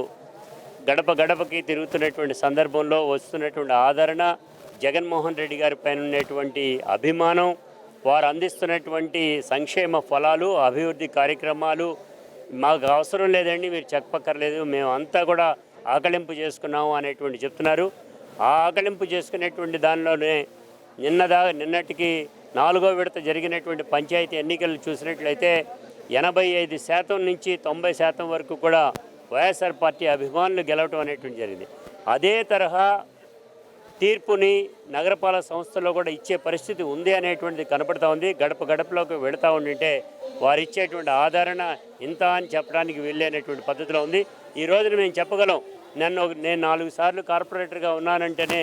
గడప గడపకి తిరుగుతున్నటువంటి సందర్భంలో వస్తున్నటువంటి ఆదరణ, జగన్మోహన్ రెడ్డి గారి పైన ఉన్నటువంటి అభిమానం, వారు అందిస్తున్నటువంటి సంక్షేమ ఫలాలు, అభివృద్ధి కార్యక్రమాలు మాకు అవసరం లేదండి, మీరు చెప్పక్కర్లేదు, మేము అంతా కూడా ఆకలింపు చేసుకున్నాము అనేటువంటి చెప్తున్నారు. ఆ ఆకలింపు చేసుకునేటువంటి దానిలోనే నిన్నటికి 4వ విడత జరిగినటువంటి పంచాయతీ ఎన్నికలు చూసినట్లయితే 85% నుంచి 90% వరకు కూడా వైఎస్ఆర్ పార్టీ అభిమానులు గెలవటం అనేటువంటి జరిగింది. అదే తరహా తీర్పుని నగరపాలక సంస్థలో కూడా ఇచ్చే పరిస్థితి ఉంది అనేటువంటిది కనపడతా ఉంది. గడపలోకి వెళుతూ ఉండింటే వారు ఇచ్చేటువంటి ఆదరణ ఇంత అని చెప్పడానికి వెళ్ళేటువంటి పద్ధతిలో ఉంది. ఈ రోజున మేము చెప్పగలం, నేను 4 సార్లు కార్పొరేటర్గా ఉన్నానంటేనే,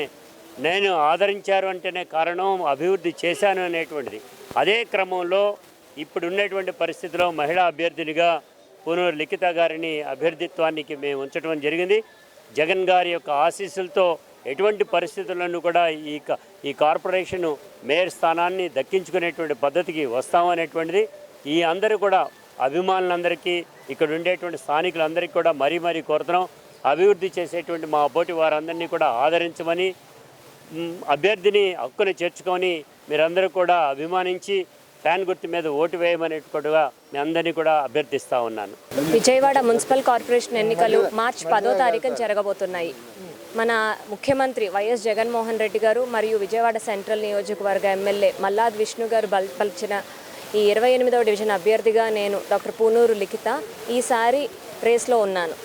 నేను ఆదరించారు అంటేనే కారణం అభివృద్ధి చేశాను అనేటువంటిది. అదే క్రమంలో ఇప్పుడు ఉన్నటువంటి పరిస్థితిలో మహిళా అభ్యర్థినిగా పూనూరు లిఖిత గారిని అభ్యర్థిత్వానికి మేము ఉంచడం జరిగింది. జగన్ గారి యొక్క ఆశీస్సులతో ఎటువంటి పరిస్థితులను కూడా ఈ కార్పొరేషన్ మేయర్ స్థానాన్ని దక్కించుకునేటువంటి పద్ధతికి వస్తామనేటువంటిది ఈ అందరూ కూడా అభిమానులందరికీ, ఇక్కడ ఉండేటువంటి స్థానికులందరికీ కూడా మరీ కోరుతున్నాం. అభివృద్ధి చేసేటువంటి మా పోటీ వారందరినీ కూడా ఆదరించమని, అభ్యర్థిని హక్కును చేర్చుకొని మీరందరూ కూడా అభిమానించి ఫ్యాన్ గుర్తు మీద ఓటు వేయమనేట్టుగా మీ అందరినీ కూడా అభ్యర్థిస్తూ ఉన్నాను. విజయవాడ మున్సిపల్ కార్పొరేషన్ ఎన్నికలు మార్చి 10వ తారీఖున జరగబోతున్నాయి. మన ముఖ్యమంత్రి వైఎస్ జగన్మోహన్ రెడ్డి గారు మరియు విజయవాడ సెంట్రల్ నియోజకవర్గ ఎమ్మెల్యే మల్లాది విష్ణు గారు బలపరిచిన ఈ 28వ డివిజన్ అభ్యర్థిగా నేను డాక్టర్ పూనూరు లిఖిత ఈసారి రేస్లో ఉన్నాను.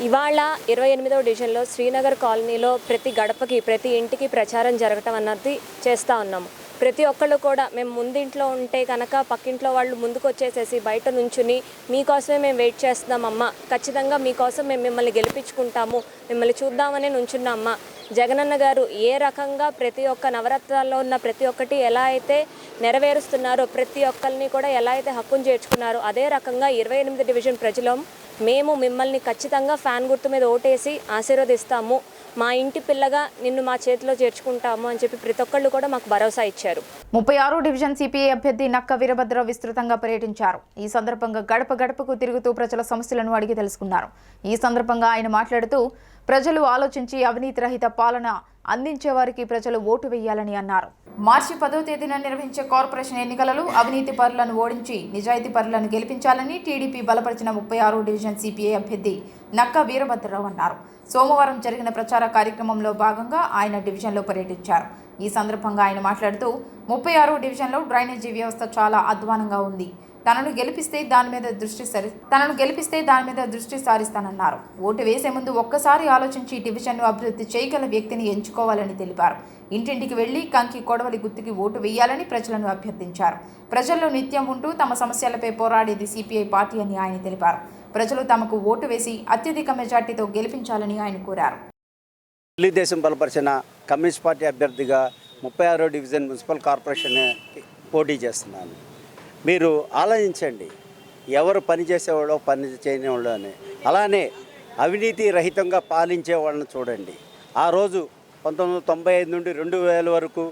ఇవాళ 28వ డివిజన్లో శ్రీనగర్ కాలనీలో ప్రతి గడపకి, ప్రతి ఇంటికి ప్రచారం జరగటం అన్నది చేస్తూ ఉన్నాము. ప్రతి ఒక్కళ్ళు కూడా మేము ముందింట్లో ఉంటే కనుక పక్కింట్లో వాళ్ళు ముందుకు వచ్చేసేసి బయట నుంచుని మీకోసమే మేము వెయిట్ చేస్తున్నామమ్మా, ఖచ్చితంగా మీకోసం మేము మిమ్మల్ని గెలిపించుకుంటాము, మిమ్మల్ని చూద్దామని నుంచున్నామ్మా. జగనన్న గారు ఏ రకంగా ప్రతి ఒక్క నవరత్నాల్లో ఉన్న ప్రతి ఒక్కటి ఎలా అయితే నెరవేరుస్తున్నారో, ప్రతి ఒక్కరిని కూడా ఎలా అయితే హక్కును చేర్చుకున్నారో, అదే రకంగా 28 డివిజన్ ప్రజలు మేము మిమ్మల్ని ఖచ్చితంగా ఫ్యాన్ గుర్తు మీద ఓటేసి ఆశీర్వదిస్తాము, మా ఇంటి పిల్లగా నిన్ను మా చేతిలో చేర్చుకుంటాము అని చెప్పి ప్రతి ఒక్కళ్ళు కూడా మాకు భరోసా ఇచ్చారు. 36వ డివిజన్ సిపిఐ అభ్యర్థి నక్క వీరభద్రరావు విస్తృతంగా పర్యటించారు. ఈ సందర్భంగా గడపకు తిరుగుతూ ప్రజల సమస్యలను అడిగి తెలుసుకున్నారు. ఈ సందర్భంగా ఆయన మాట్లాడుతూ, ప్రజలు ఆలోచించి అవినీతి రహిత పాలన అందించే వారికి ప్రజలు ఓటు వేయాలని అన్నారు. మార్చి 10వ తేదీన నిర్వహించే కార్పొరేషన్ ఎన్నికలలో అవినీతి పరులను ఓడించి నిజాయితీ పరులను గెలిపించాలని టీడీపీ బలపరిచిన 36వ డివిజన్ సిపిఐ అభ్యర్థి నక్క వీరభద్రరావు అన్నారు. సోమవారం జరిగిన ప్రచార కార్యక్రమంలో భాగంగా ఆయన డివిజన్లో పర్యటించారు. ఈ సందర్భంగా ఆయన మాట్లాడుతూ, 36వ డివిజన్లో డ్రైనేజీ వ్యవస్థ చాలా అధ్వానంగా ఉంది. తనను గెలిపిస్తే దాని మీద దృష్టి సారిస్తానన్నారు. ఓటు వేసే ముందు ఒక్కసారి ఆలోచించి డివిజన్ను అభివృద్ధి చేయగల వ్యక్తిని ఎంచుకోవాలని తెలిపారు. ఇంటింటికి వెళ్లి కంకి కొడవలి గుర్తుకి ఓటు వేయాలని ప్రజలను అభ్యర్థించారు. ప్రజల్లో నిత్యం ఉంటూ తమ సమస్యలపై పోరాడేది సిపిఐ పార్టీ అని ఆయన తెలిపారు. ప్రజలు తమకు ఓటు వేసి అత్యధిక మెజార్టీతో గెలిపించాలని ఆయన కోరారు. తెలుగుదేశం బలపరిచిన కమ్యూనిస్ట్ పార్టీ అభ్యర్థిగా 36వ డివిజన్ మున్సిపల్ కార్పొరేషన్ పోటీ చేస్తున్నాను. మీరు ఆలోచించండి, ఎవరు పని చేసేవాళ్ళో పని చేయనివాళ్ళో అని. అలానే అవినీతి రహితంగా పాలించే వాళ్ళని చూడండి. ఆ రోజు 1995 నుండి 2000 వరకు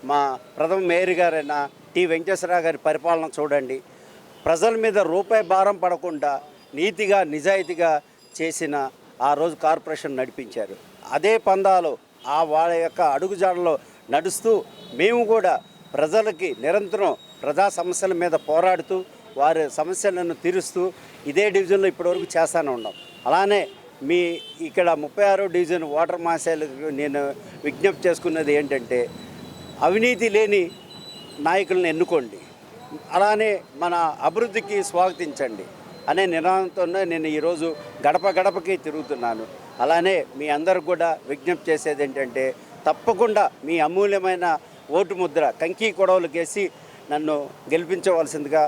మా ప్రథమ మేయర్ గారైన టి వెంకటేశ్వరరావు గారి పరిపాలన చూడండి. ప్రజల మీద రూపాయి భారం పడకుండా నీతిగా నిజాయితీగా చేసిన ఆ రోజు కార్పొరేషన్ నడిపించారు. అదే పందాలో వాళ్ళ యొక్క అడుగుజాడలో నడుస్తూ మేము కూడా ప్రజలకి నిరంతరం ప్రజా సమస్యల మీద పోరాడుతూ వారి సమస్యలను తీరుస్తూ ఇదే డివిజన్లో ఇప్పటివరకు చేస్తూనే ఉన్నాం. అలానే మీ ఇక్కడ 36వ డివిజన్ ఓటర్ మహాశయులకు నేను విజ్ఞప్తి చేసుకున్నది ఏంటంటే, అవినీతి లేని నాయకులను ఎన్నుకోండి, అలానే మన అభివృద్ధికి స్వాగతించండి అనే నినాదంతో నేను ఈరోజు గడపకి తిరుగుతున్నాను. అలానే మీ అందరికి కూడా విజ్ఞప్తి చేసేది ఏంటంటే, తప్పకుండా మీ అమూల్యమైన ఓటు ముద్ర కంకి కొడవలకేసి నన్ను గెలిపించవలసిందిగా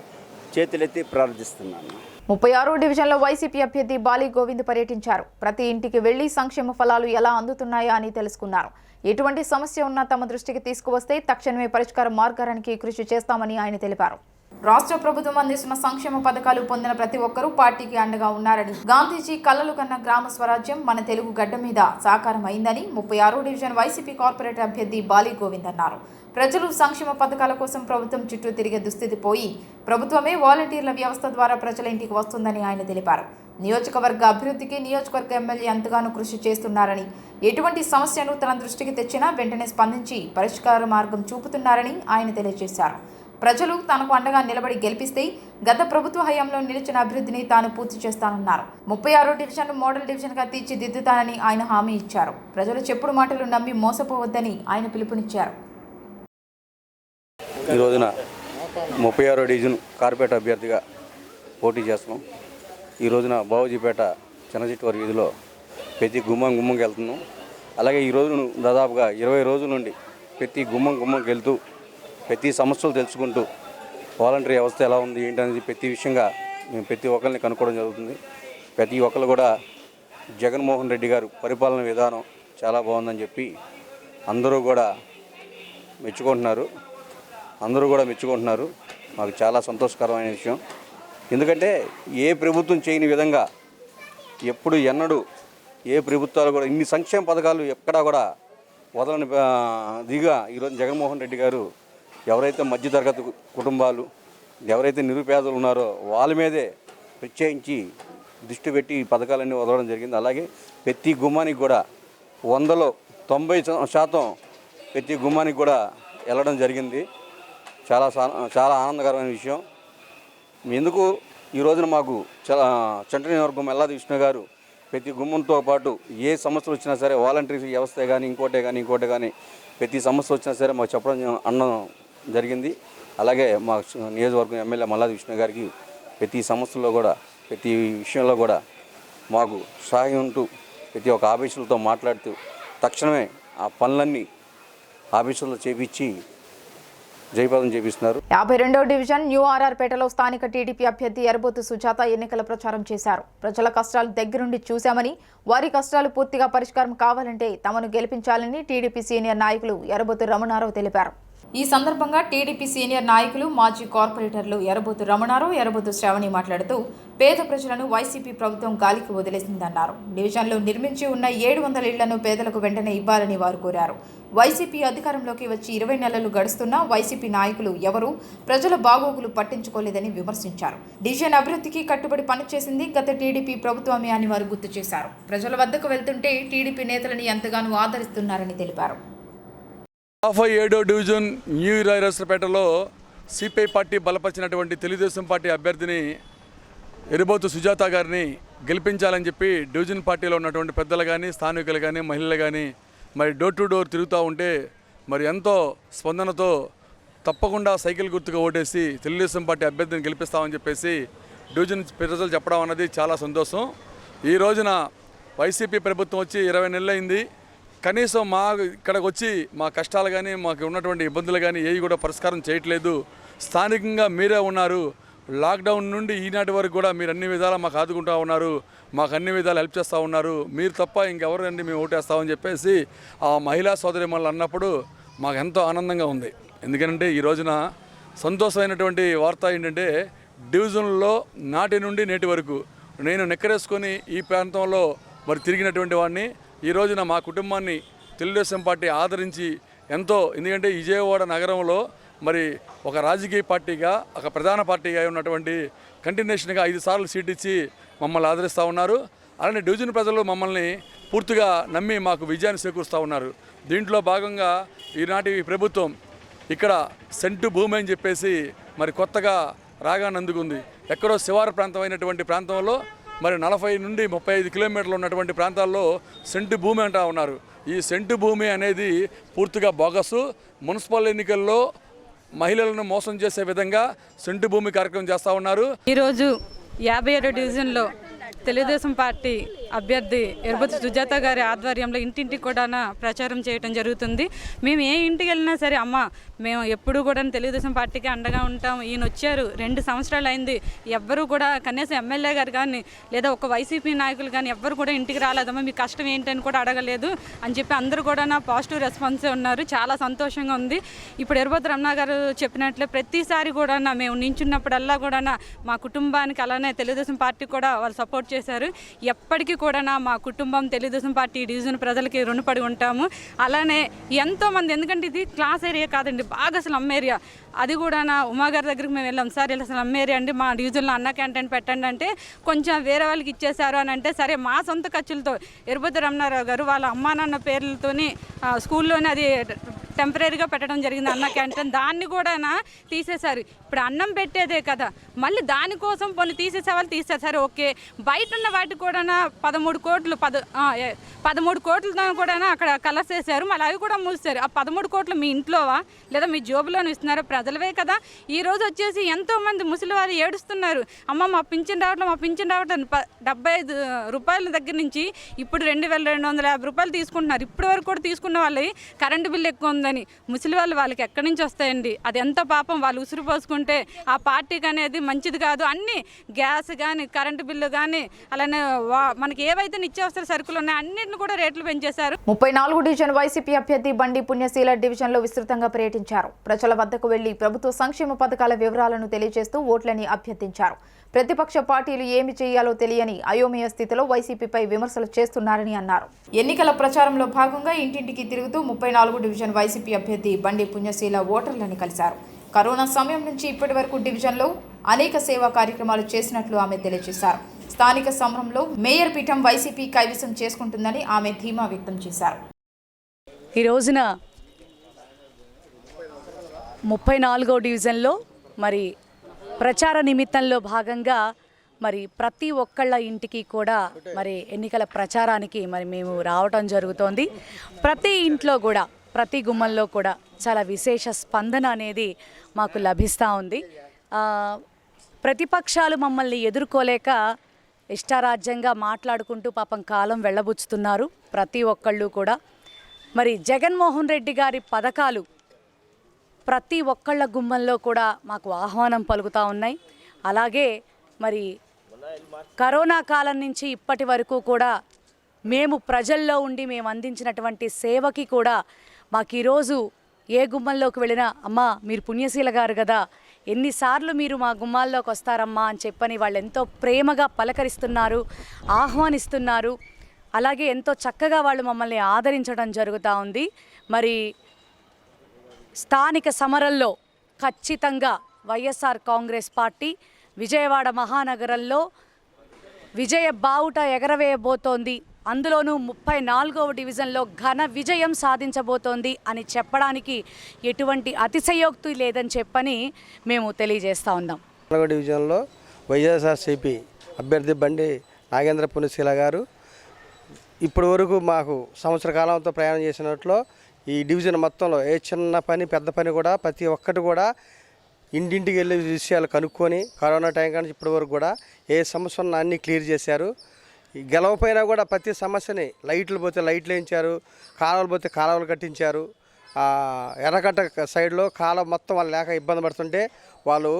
చేతులెత్తి ప్రార్థిస్తున్నాను. 36వ డివిజన్లో వైసీపీ అభ్యర్థి బాలి గోవింద్ పర్యటించారు. ప్రతి ఇంటికి వెళ్లి సంక్షేమ ఫలాలు ఎలా అందుతున్నాయా అని తెలుసుకున్నారు. ఎటువంటి సమస్య ఉన్నా తమ దృష్టికి తీసుకువస్తే తక్షణమే పరిష్కార మార్గానికి కృషి చేస్తామని ఆయన తెలిపారు. రాష్ట్ర ప్రభుత్వం అందిస్తున్న సంక్షేమ పథకాలు పొందిన ప్రతి ఒక్కరూ పార్టీకి అండగా ఉన్నారని, గాంధీజీ కలలు కన్న గ్రామ స్వరాజ్యం మన తెలుగు గడ్డ మీద సాకారం అయిందని 36వ డివిజన్ వైసీపీ కార్పొరేటర్ అభ్యర్థి బాలి గోవింద్ అన్నారు. ప్రజలు సంక్షేమ పథకాల కోసం ప్రభుత్వం చుట్టూ తిరిగే దుస్థితి పోయి ప్రభుత్వమే వాలంటీర్ల వ్యవస్థ ద్వారా ప్రజల ఇంటికి వస్తుందని ఆయన తెలిపారు. నియోజకవర్గ అభివృద్ధికి నియోజకవర్గ ఎమ్మెల్యే ఎంతగానో కృషి చేస్తున్నారని, ఎటువంటి సమస్యను తన దృష్టికి తెచ్చినా వెంటనే స్పందించి పరిష్కార మార్గం చూపుతున్నారని ఆయన తెలియజేశారు. ప్రజలు తనకు అండగా నిలబడి గెలిపిస్తే గత ప్రభుత్వ హయాంలో నిలిచిన అభివృద్ధిని తాను పూర్తి చేస్తానన్నారు. 36వ డివిజన్ మోడల్ డివిజన్గా తీర్చిదిద్దుతానని ఆయన హామీ ఇచ్చారు. ప్రజలు చెప్పుడు మాటలు నమ్మి మోసపోవద్దని ఆయన పిలుపునిచ్చారు. ఈ రోజున 36వ డివిజన్ కార్పొరేటర్ అభ్యర్థిగా పోటీ చేస్తున్నాం. ఈ రోజున బావూజీపేట చిన్నచిట్వారి వీధిలో ప్రతి గుమ్మంకి వెళ్తున్నాం. అలాగే ఈ రోజు దాదాపుగా 20 రోజుల నుండి ప్రతి గుమ్మంకి వెళ్తూ ప్రతి సమస్యలు తెలుసుకుంటూ వాలంటరీ వ్యవస్థ ఎలా ఉంది ఏంటనేది ప్రతి విషయంగా మేము ప్రతి ఒక్కరిని కనుక్కోవడం జరుగుతుంది. ప్రతి ఒక్కరు కూడా జగన్మోహన్ రెడ్డి గారు పరిపాలన విధానం చాలా బాగుందని చెప్పి అందరూ కూడా మెచ్చుకుంటున్నారు. మాకు చాలా సంతోషకరమైన విషయం. ఎందుకంటే ఏ ప్రభుత్వం చేయని విధంగా ఎప్పుడు ఎన్నడూ ఏ ప్రభుత్వాలు కూడా ఇన్ని సంక్షేమ పథకాలు ఎక్కడా కూడా వదలని దిగా ఈరోజు జగన్మోహన్ రెడ్డి గారు ఎవరైతే మధ్యతరగతి కుటుంబాలు ఎవరైతే నిరుపేదలు ఉన్నారో వాళ్ళ మీదే ప్రత్యేకించి దృష్టి పెట్టి ఈ పథకాలన్నీ వదలడం జరిగింది. అలాగే ప్రతి గుమ్మానికి కూడా 100లో 90% ప్రతి గుమ్మానికి కూడా వెళ్ళడం జరిగింది. చాలా ఆనందకరమైన విషయం. ఎందుకు ఈ రోజున మాకు చంట నియోజకవర్గం మల్లాది విష్ణు గారు ప్రతి గుమ్మంతో పాటు ఏ సమస్యలు వచ్చినా సరే వాలంటరీ వ్యవస్థ కానీ ఇంకోటే కానీ ప్రతి సమస్య వచ్చినా సరే మాకు చెప్పడం అన్నం జరిగింది. అలాగే మా నియోజకవర్గం ఎమ్మెల్యే మల్లాది విష్ణు గారికి ప్రతి సమస్యల్లో కూడా ప్రతి విషయంలో కూడా మాకు సహాయం ఉంటూ ప్రతి ఒక్క ఆఫీసులతో మాట్లాడుతూ తక్షణమే ఆ పనులన్నీ ఆఫీసుల్లో చేపించి జయపాదం చేపిస్తున్నారు. 52వ డివిజన్ న్యూ ఆర్ఆర్పేటలో స్థానిక టీడీపీ అభ్యర్థి ఎర్రబోతు సుజాత ఎన్నికల ప్రచారం చేశారు. ప్రజల కష్టాలు దగ్గరుండి చూశామని, వారి కష్టాలు పూర్తిగా పరిష్కారం కావాలంటే తమను గెలిపించాలని టీడీపీ సీనియర్ నాయకులు ఎర్రబోతు రమణారావు తెలిపారు. ఈ సందర్భంగా టీడీపీ సీనియర్ నాయకులు మాజీ కార్పొరేటర్లు ఎర్రబోతు రమణారావు, ఎర్రబోతు శ్రావణి మాట్లాడుతూ పేద ప్రజలను వైసీపీ ప్రభుత్వం గాలికి వదిలేసిందన్నారు. డివిజన్లో నిర్మించి ఉన్న 700 ఇళ్లను పేదలకు వెంటనే ఇవ్వాలని వారు కోరారు. వైసీపీ అధికారంలోకి వచ్చి 20 నెలలు గడుస్తున్నా వైసీపీ నాయకులు ఎవరూ ప్రజల బాగోగులు పట్టించుకోలేదని విమర్శించారు. డివిజన్ అభివృద్ధికి కట్టుబడి పనిచేసింది గత టీడీపీ ప్రభుత్వమే అని వారు గుర్తు చేశారు. ప్రజల వద్దకు వెళ్తుంటే టీడీపీ నేతలని ఎంతగానో ఆదరిస్తున్నారని తెలిపారు. 57వ డివిజన్ న్యూ ఆర్ఆర్పేటలో సిపిఐ పార్టీ బలపరిచినటువంటి తెలుగుదేశం పార్టీ అభ్యర్థిని ఎర్రబోతు సుజాత గారిని గెలిపించాలని చెప్పి డివిజన్ పార్టీలో ఉన్నటువంటి పెద్దలు కానీ స్థానికులు కానీ మహిళలు కానీ మరి డోర్ టు డోర్ తిరుగుతూ ఉంటే మరి ఎంతో స్పందనతో తప్పకుండా సైకిల్ గుర్తుగా ఓటేసి తెలుగుదేశం పార్టీ అభ్యర్థిని గెలిపిస్తామని చెప్పేసి డివిజన్ ప్రజలు చెప్పడం అన్నది చాలా సంతోషం. ఈ రోజున వైసీపీ ప్రభుత్వం వచ్చి 20 నెలలు అయింది. కనీసం మా ఇక్కడికి వచ్చి మా కష్టాలు కానీ మాకు ఉన్నటువంటి ఇబ్బందులు కానీ ఏవి కూడా పరిష్కారం చేయట్లేదు. స్థానికంగా మీరే ఉన్నారు. లాక్డౌన్ నుండి ఈనాటి వరకు కూడా మీరు అన్ని విధాలా మాకు ఆదుకుంటూ ఉన్నారు, మాకు అన్ని విధాలు హెల్ప్ చేస్తూ ఉన్నారు. మీరు తప్ప ఇంకెవరండి మేము ఓటేస్తామని చెప్పేసి ఆ మహిళా సోదరిమణులు అన్నప్పుడు మాకు ఎంతో ఆనందంగా ఉంది. ఎందుకంటే ఈ రోజున సంతోషమైనటువంటి వార్త ఏంటంటే డివిజన్లో నాటి నుండి నేటి వరకు నేను నెక్కరేసుకొని ఈ ప్రాంతంలో మరి తిరిగినటువంటి వాడిని. ఈ రోజున మా కుటుంబాన్ని తెలుగుదేశం పార్టీ ఆదరించి ఎంతో, ఎందుకంటే విజయవాడ నగరంలో మరి ఒక రాజకీయ పార్టీగా ఒక ప్రధాన పార్టీగా ఉన్నటువంటి కంటిన్యూషన్గా 5 సార్లు సీట్ ఇచ్చి మమ్మల్ని ఆదరిస్తూ ఉన్నారు. అలానే డివిజన్ ప్రజలు మమ్మల్ని పూర్తిగా నమ్మి మాకు విజయాన్ని చేకూరుస్తూ ఉన్నారు. దీంట్లో భాగంగా ఈనాటి ప్రభుత్వం ఇక్కడ సెంటు భూమి అని చెప్పేసి మరి కొత్తగా రాగాన్ని అందుకుంది. ఎక్కడో శివారు ప్రాంతం అయినటువంటి ప్రాంతంలో మరి 40 నుండి 35 కిలోమీటర్లు ఉన్నటువంటి ప్రాంతాల్లో సెంటు భూమి అంటూ ఉన్నారు. ఈ సెంటు భూమి అనేది పూర్తిగా బోగసు. మున్సిపల్ ఎన్నికల్లో మహిళలను మోసం చేసే విధంగా సెంటు భూమి కార్యక్రమం చేస్తూ ఉన్నారు. ఈరోజు 57వ డివిజన్లో తెలుగుదేశం పార్టీ అభ్యర్థి ఎర్రబోతు సుజాత గారి ఆధ్వర్యంలో ఇంటింటికి కూడా ప్రచారం చేయడం జరుగుతుంది. మేము ఏ ఇంటికి వెళ్ళినా సరే అమ్మ మేము ఎప్పుడూ కూడా తెలుగుదేశం పార్టీకి అండగా ఉంటాం, ఈయన వచ్చారు 2 సంవత్సరాలు అయింది, ఎవ్వరూ కూడా కనీసం ఎమ్మెల్యే గారు కానీ లేదా ఒక వైసీపీ నాయకులు కానీ ఎవ్వరు కూడా ఇంటికి రాలేదమ్మా, మీ కష్టం ఏంటని కూడా అడగలేదు అని చెప్పి అందరూ కూడా పాజిటివ్ రెస్పాన్సే ఉన్నారు. చాలా సంతోషంగా ఉంది. ఇప్పుడు ఎర్రబోతు రమణ గారు చెప్పినట్లే ప్రతిసారి కూడా మేము నించున్నప్పుడల్లా కూడా మా కుటుంబానికి అలానే తెలుగుదేశం పార్టీ కూడా వాళ్ళు సపోర్ట్ చేశారు. ఎప్పటికీ కూడా మా కుటుంబం తెలుగుదేశం పార్టీ డివిజన్ ప్రజలకి రుణపడి ఉంటాము. అలానే ఎంతోమంది, ఎందుకంటే ఇది క్లాస్ ఏరియా కాదండి, బాగా స్లమ్ ఏరియా. అది కూడా ఉమాగారి దగ్గరికి మేము వెళ్ళాం, సార్ ఇలా స్లమ్ ఏరియా అండి, మా డివిజన్లో అన్న క్యాంటీన్ పెట్టండి అంటే కొంచెం వేరే వాళ్ళకి ఇచ్చేశారు అని అంటే సరే మా సొంత ఖర్చులతో ఎర్రబోతు రమణారావు గారు వాళ్ళ అమ్మా నాన్న పేర్లతోని స్కూల్లోనే అది టెంపరీగా పెట్టడం జరిగింది అన్న క్యాంటీన్. దాన్ని కూడా తీసేశారు. ఇప్పుడు అన్నం పెట్టేదే కదా, మళ్ళీ దానికోసం కొన్ని తీసేసే వాళ్ళు తీసేశారు. ఓకే, బయట ఉన్న వాటికి కూడా 13 కోట్లతో కూడా అక్కడ కలర్స్ వేసారు. మళ్ళీ అవి కూడా మూసారు. ఆ 13 కోట్లు మీ ఇంట్లోవా లేదా మీ జోబులోనే ఇస్తున్నారా? ప్రజలవే కదా. ఈరోజు వచ్చేసి ఎంతోమంది ముసలి వారు ఏడుస్తున్నారు, అమ్మ మా పింఛన్ రావట్లేదు, మా పింఛన్ రావట్లేదు. 75 రూపాయల దగ్గర నుంచి ఇప్పుడు 2250 రూపాయలు తీసుకుంటున్నారు. ఇప్పటి వరకు కూడా తీసుకున్న వాళ్ళకి కరెంటు బిల్లు ఎక్కువ ఉందని. ముసలి వాళ్ళకి ఎక్కడి నుంచి వస్తాయండి? అది ఎంత పాపం. వాళ్ళు ఉసురు పోసుకుంటే ఆ పార్టీకి అనేది మంచిది కాదు. అన్నీ గ్యాస్ కానీ కరెంటు బిల్లు కానీ అలానే మనకి ఏవైతే నిత్యావసర సరుకులు ఉన్నాయో అన్నింటిని కూడా రేట్లు పెంచేశారు. 34 డివిజన్ వైసీపీ అభ్యర్థి బండి పుణ్యశీల డివిజన్లో విస్తృతంగా పర్యటించారు. ప్రజల వద్దకు వెళ్లి ప్రభుత్వ సంక్షేమ పథకాల వివరాలను తెలియజేస్తూ ఓట్లని అభ్యర్థించారు. ప్రతిపక్ష పార్టీలు ఏమి చేయాలో తెలియని అయోమయ స్థితిలో వైసీపీపై విమర్శలు చేస్తున్నారని అన్నారు. ఎన్నికల ప్రచారంలో భాగంగా ఇంటింటికి తిరుగుతూ 34 డివిజన్ వైసీపీ అభ్యర్థి బండి పుణ్యశీల ఓటర్లను కలిశారు. కరోనా సమయం నుంచి ఇప్పటి వరకు డివిజన్లో అనేక సేవా కార్యక్రమాలు చేసినట్లు ఆమె తెలియజేశారు. స్థానిక సమరంలో మేయర్ పీఠం వైసీపీ కైవసం చేసుకుంటుందని ఆమె ధీమా వ్యక్తం చేశారు. ఈ రోజున 34వ డివిజన్లో మరి ప్రచార నిమిత్తంలో భాగంగా మరి ప్రతి ఒక్కళ్ళ ఇంటికి కూడా మరి ఎన్నికల ప్రచారానికి మరి మేము రావటం జరుగుతోంది. ప్రతి ఇంట్లో కూడా ప్రతి గుమ్మంలో కూడా చాలా విశేష స్పందన అనేది మాకు లభిస్తూ ఉంది. ప్రతిపక్షాలు మమ్మల్ని ఎదుర్కోలేక ఇష్టారాజ్యంగా మాట్లాడుకుంటూ పాపం కాలం వెళ్ళబుచ్చుతున్నారు ప్రతి ఒక్కళ్ళు కూడా. మరి జగన్మోహన్ రెడ్డి గారి పథకాలు ప్రతి ఒక్కళ్ళ గుమ్మంలో కూడా మాకు ఆహ్వానం పలుకుతూ ఉన్నాయి. అలాగే మరి కరోనా కాలం నుంచి ఇప్పటి వరకు కూడా మేము ప్రజల్లో ఉండి మేము అందించినటువంటి సేవకి కూడా మాకు ఈరోజు ఏ గుమ్మంలోకి వెళ్ళినా అమ్మా మీరు పుణ్యశీల గారు కదా, ఎన్నిసార్లు మీరు మా గుమ్మాల్లోకి వస్తారమ్మా అని చెప్పని వాళ్ళు ఎంతో ప్రేమగా పలకరిస్తున్నారు, ఆహ్వానిస్తున్నారు. అలాగే ఎంతో చక్కగా వాళ్ళు మమ్మల్ని ఆదరించడం జరుగుతూ ఉంది. మరి స్థానిక సమరంలో ఖచ్చితంగా వైఎస్ఆర్ కాంగ్రెస్ పార్టీ విజయవాడ మహానగరంలో విజయ బావుట ఎగరవేయబోతోంది. అందులోనూ 34వ డివిజన్లో ఘన విజయం సాధించబోతోంది అని చెప్పడానికి ఎటువంటి అతిశయోక్తి లేదని చెప్పని మేము తెలియజేస్తూ ఉన్నాం. 4వ డివిజన్లో వైఎస్ఆర్సీపీ అభ్యర్థి బండి నాగేంద్ర పుణ్యశీల గారు ఇప్పటి వరకు మాకు సంవత్సర కాలంతో ప్రయాణం చేసినట్లో ఈ డివిజన్ మొత్తంలో ఏ చిన్న పని పెద్ద పని కూడా ప్రతి ఒక్కటి కూడా ఇంటింటికి వెళ్ళే విషయాలు కనుక్కొని కరోనా టైం కానీ ఇప్పటి వరకు కూడా ఏ సమస్య ఉన్నా అన్నీ క్లియర్ చేశారు. గెలవపోయినా కూడా ప్రతి సమస్యని లైట్లు పోతే లైట్లు వేయించారు, కాలువలు పోతే కాలువలు కట్టించారు. ఎర్రగట్ట సైడ్లో కాలువ మొత్తం వాళ్ళు లేక ఇబ్బంది పడుతుంటే వాళ్ళు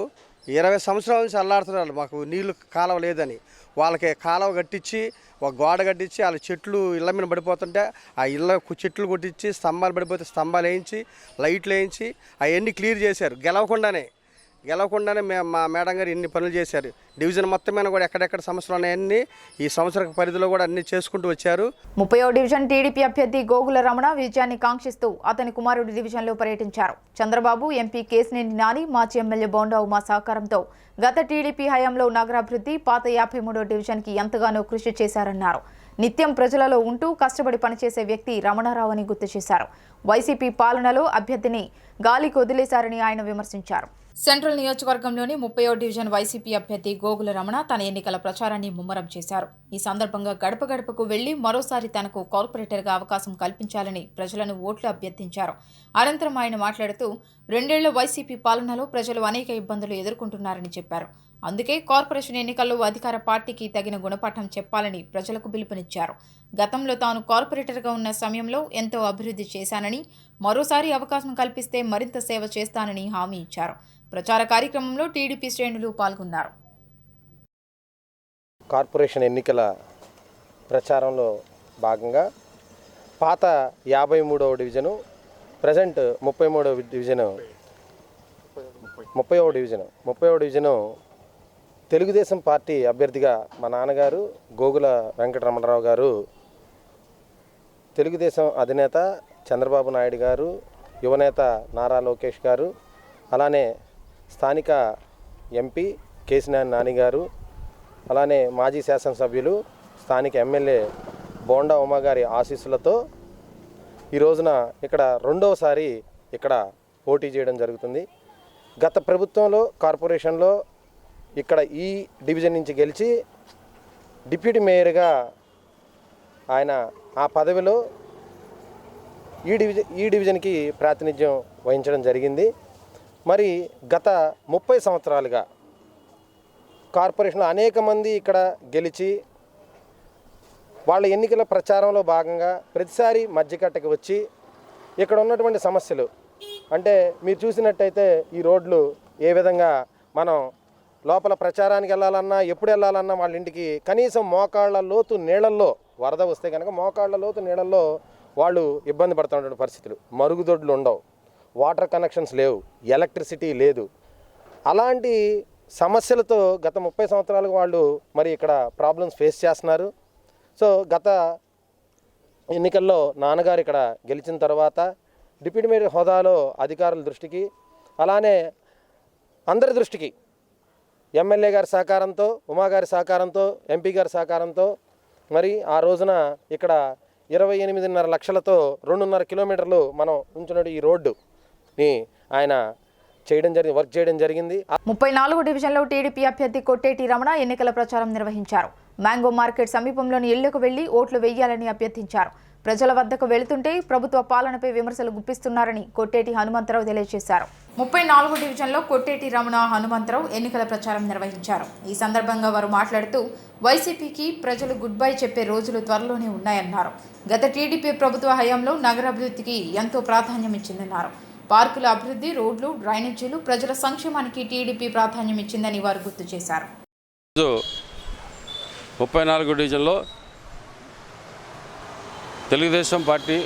20 సంవత్సరాల నుంచి అల్లాడుతున్నారు మాకు నీళ్ళు కాలువ లేదని. వాళ్ళకి కాలువ కట్టించి ఒక గోడ కట్టించి వాళ్ళ చెట్లు ఇళ్ళ మీద పడిపోతుంటే ఆ ఇళ్ళ చెట్లు కొట్టించి స్తంభాలు పడిపోతే స్తంభాలు వేయించి లైట్లు వేయించి అవన్నీ క్లియర్ చేశారు. గెలవకుండానే మా మేడం గారు ఇన్ని పనులు చేశారు. డివిజన్ మొత్తం మీద కూడా ఎక్కడెక్కడ సమస్యలు ఉన్నాయన్నీ ఈ సంవత్సర పరిధిలో కూడా అన్ని చేసుకుంటూ వచ్చారు. 30వ డివిజన్ టీడీపీ అభ్యర్థి గోగుల రమణ విజయాన్ని కాంక్షిస్తూ అతని కుమారుడు డివిజన్లో పర్యటించారు. చంద్రబాబు, ఎంపీ కేసినేని నాని, మాజీ ఎమ్మెల్యే బోండా ఉమా సహకారంతో గత టీడీపీ హయాంలో నగరాభివృద్ధి పాత 53వ డివిజన్కి ఎంతగానో కృషి చేశారన్నారు. నిత్యం ప్రజలలో ఉంటూ కష్టపడి పనిచేసే వ్యక్తి రమణారావు అని గుర్తు చేశారు. వైసీపీ పాలనలో అభ్యర్థిని గాలికి వదిలేశారని ఆయన విమర్శించారు. సెంట్రల్ నియోజకవర్గంలోని 30వ డివిజన్ వైసీపీ అభ్యర్థి గోగుల రమణ తన ఎన్నికల ప్రచారాన్ని ముమ్మరం చేశారు. ఈ సందర్భంగా గడప గడపకు వెళ్లి మరోసారి తనకు కార్పొరేటర్గా అవకాశం కల్పించాలని ప్రజలను ఓట్లు అభ్యర్థించారు. అనంతరం ఆయన మాట్లాడుతూ 2 ఏళ్ల వైసీపీ పాలనలో ప్రజలు అనేక ఇబ్బందులు ఎదుర్కొంటున్నారని చెప్పారు. అందుకే కార్పొరేషన్ ఎన్నికల్లో అధికార పార్టీకి తగిన గుణపాఠం చెప్పాలని ప్రజలకు పిలుపునిచ్చారు. గతంలో తాను కార్పొరేటర్గా ఉన్న సమయంలో ఎంతో అభివృద్ధి చేశానని, మరోసారి అవకాశం కల్పిస్తే మరింత సేవ చేస్తానని హామీ ఇచ్చారు. ప్రచార కార్యక్రమంలో టీడీపీ శ్రేణులు పాల్గొన్నారు. కార్పొరేషన్ ఎన్నికల ప్రచారంలో భాగంగా పాత 53వ డివిజను, ప్రజెంట్ 30వ డివిజను తెలుగుదేశం పార్టీ అభ్యర్థిగా మా నాన్నగారు గోగుల వెంకటరమణరావు గారు, తెలుగుదేశం అధినేత చంద్రబాబు నాయుడు గారు, యువనేత నారా లోకేష్ గారు, అలానే స్థానిక ఎంపీ కేసినేని నాని గారు, అలానే మాజీ శాసనసభ్యులు స్థానిక ఎమ్మెల్యే బోండా ఉమా గారి ఆశీస్సులతో ఈ రోజున ఇక్కడ రెండవసారి ఇక్కడ పోటీ చేయడం జరుగుతుంది. గత ప్రభుత్వంలో కార్పొరేషన్లో ఇక్కడ ఈ డివిజన్ నుంచి గెలిచి డిప్యూటీ మేయర్గా ఆయన ఆ పదవిలో ఈ డివిజన్కి ప్రాతినిధ్యం వహించడం జరిగింది. మరి గత 30 సంవత్సరాలుగా కార్పొరేషన్లో అనేక మంది ఇక్కడ గెలిచి వాళ్ళ ఎన్నికల ప్రచారంలో భాగంగా ప్రతిసారి మధ్యకట్టకి వచ్చి ఇక్కడ ఉన్నటువంటి సమస్యలు అంటే మీరు చూసినట్టయితే ఈ రోడ్లు ఏ విధంగా మనం లోపల ప్రచారానికి వెళ్ళాలన్నా ఎప్పుడు వెళ్ళాలన్నా వాళ్ళ ఇంటికి కనీసం మోకాళ్ళ లోతు నీళ్ళల్లో వరద వస్తే కనుక మోకాళ్ళ లోతు నీళ్ళల్లో వాళ్ళు ఇబ్బంది పడుతున్నటువంటి పరిస్థితులు. మరుగుదొడ్లు ఉండవు, వాటర్ కనెక్షన్స్ లేవు, ఎలక్ట్రిసిటీ లేదు. అలాంటి సమస్యలతో గత 30 సంవత్సరాలుగా వాళ్ళు మరి ఇక్కడ ప్రాబ్లమ్స్ ఫేస్ చేస్తున్నారు. సో గత ఎన్నికల్లో నాన్నగారు ఇక్కడ గెలిచిన తర్వాత డిప్యూటీ మేయర్ హోదాలో అధికారుల దృష్టికి అలానే అందరి దృష్టికి ఎమ్మెల్యే గారి సహకారంతో, ఉమాగారి సహకారంతో, ఎంపీ గారి సహకారంతో మరి ఆ రోజున ఇక్కడ 28.5 లక్షలతో 2.5 కిలోమీటర్లు మనం ఉంచున్న ఈ రోడ్డుని ఆయన వర్క్ చేయడం జరిగింది. 34 డివిజన్లో టీడీపీ అభ్యర్థి కొట్టేటి రమణ ఎన్నికల ప్రచారం నిర్వహించారు. మ్యాంగో మార్కెట్ సమీపంలోని ఇళ్లకు వెళ్లి ఓట్లు వేయాలని అభ్యర్థించారు. ప్రజల వద్దకు వెళుతుంటే ప్రభుత్వ పాలనపై విమర్శలు గుప్పిస్తున్నారని కొట్టేటి హనుమంతరావు తెలియజేశారు. 34 డివిజన్లో కొట్టేటి రమణ హనుమంతరావు ఎన్నికల ప్రచారం నిర్వహించారు. ఈ సందర్భంగా వారు మాట్లాడుతూ వైసీపీకి ప్రజలు గుడ్ బై చెప్పే రోజులు త్వరలోనే ఉన్నాయన్నారు. గత టీడీపీ ప్రభుత్వ హయాంలో నగరాభివృద్ధికి ఎంతో ప్రాధాన్యం ఇచ్చిందన్నారు. పార్కుల అభివృద్ధి, రోడ్లు, డ్రైనేజీలు, ప్రజల సంక్షేమానికి టీడీపీ ప్రాధాన్యం ఇచ్చిందని వారు గుర్తు చేశారు. 34 డివిజన్లో తెలుగుదేశం పార్టీ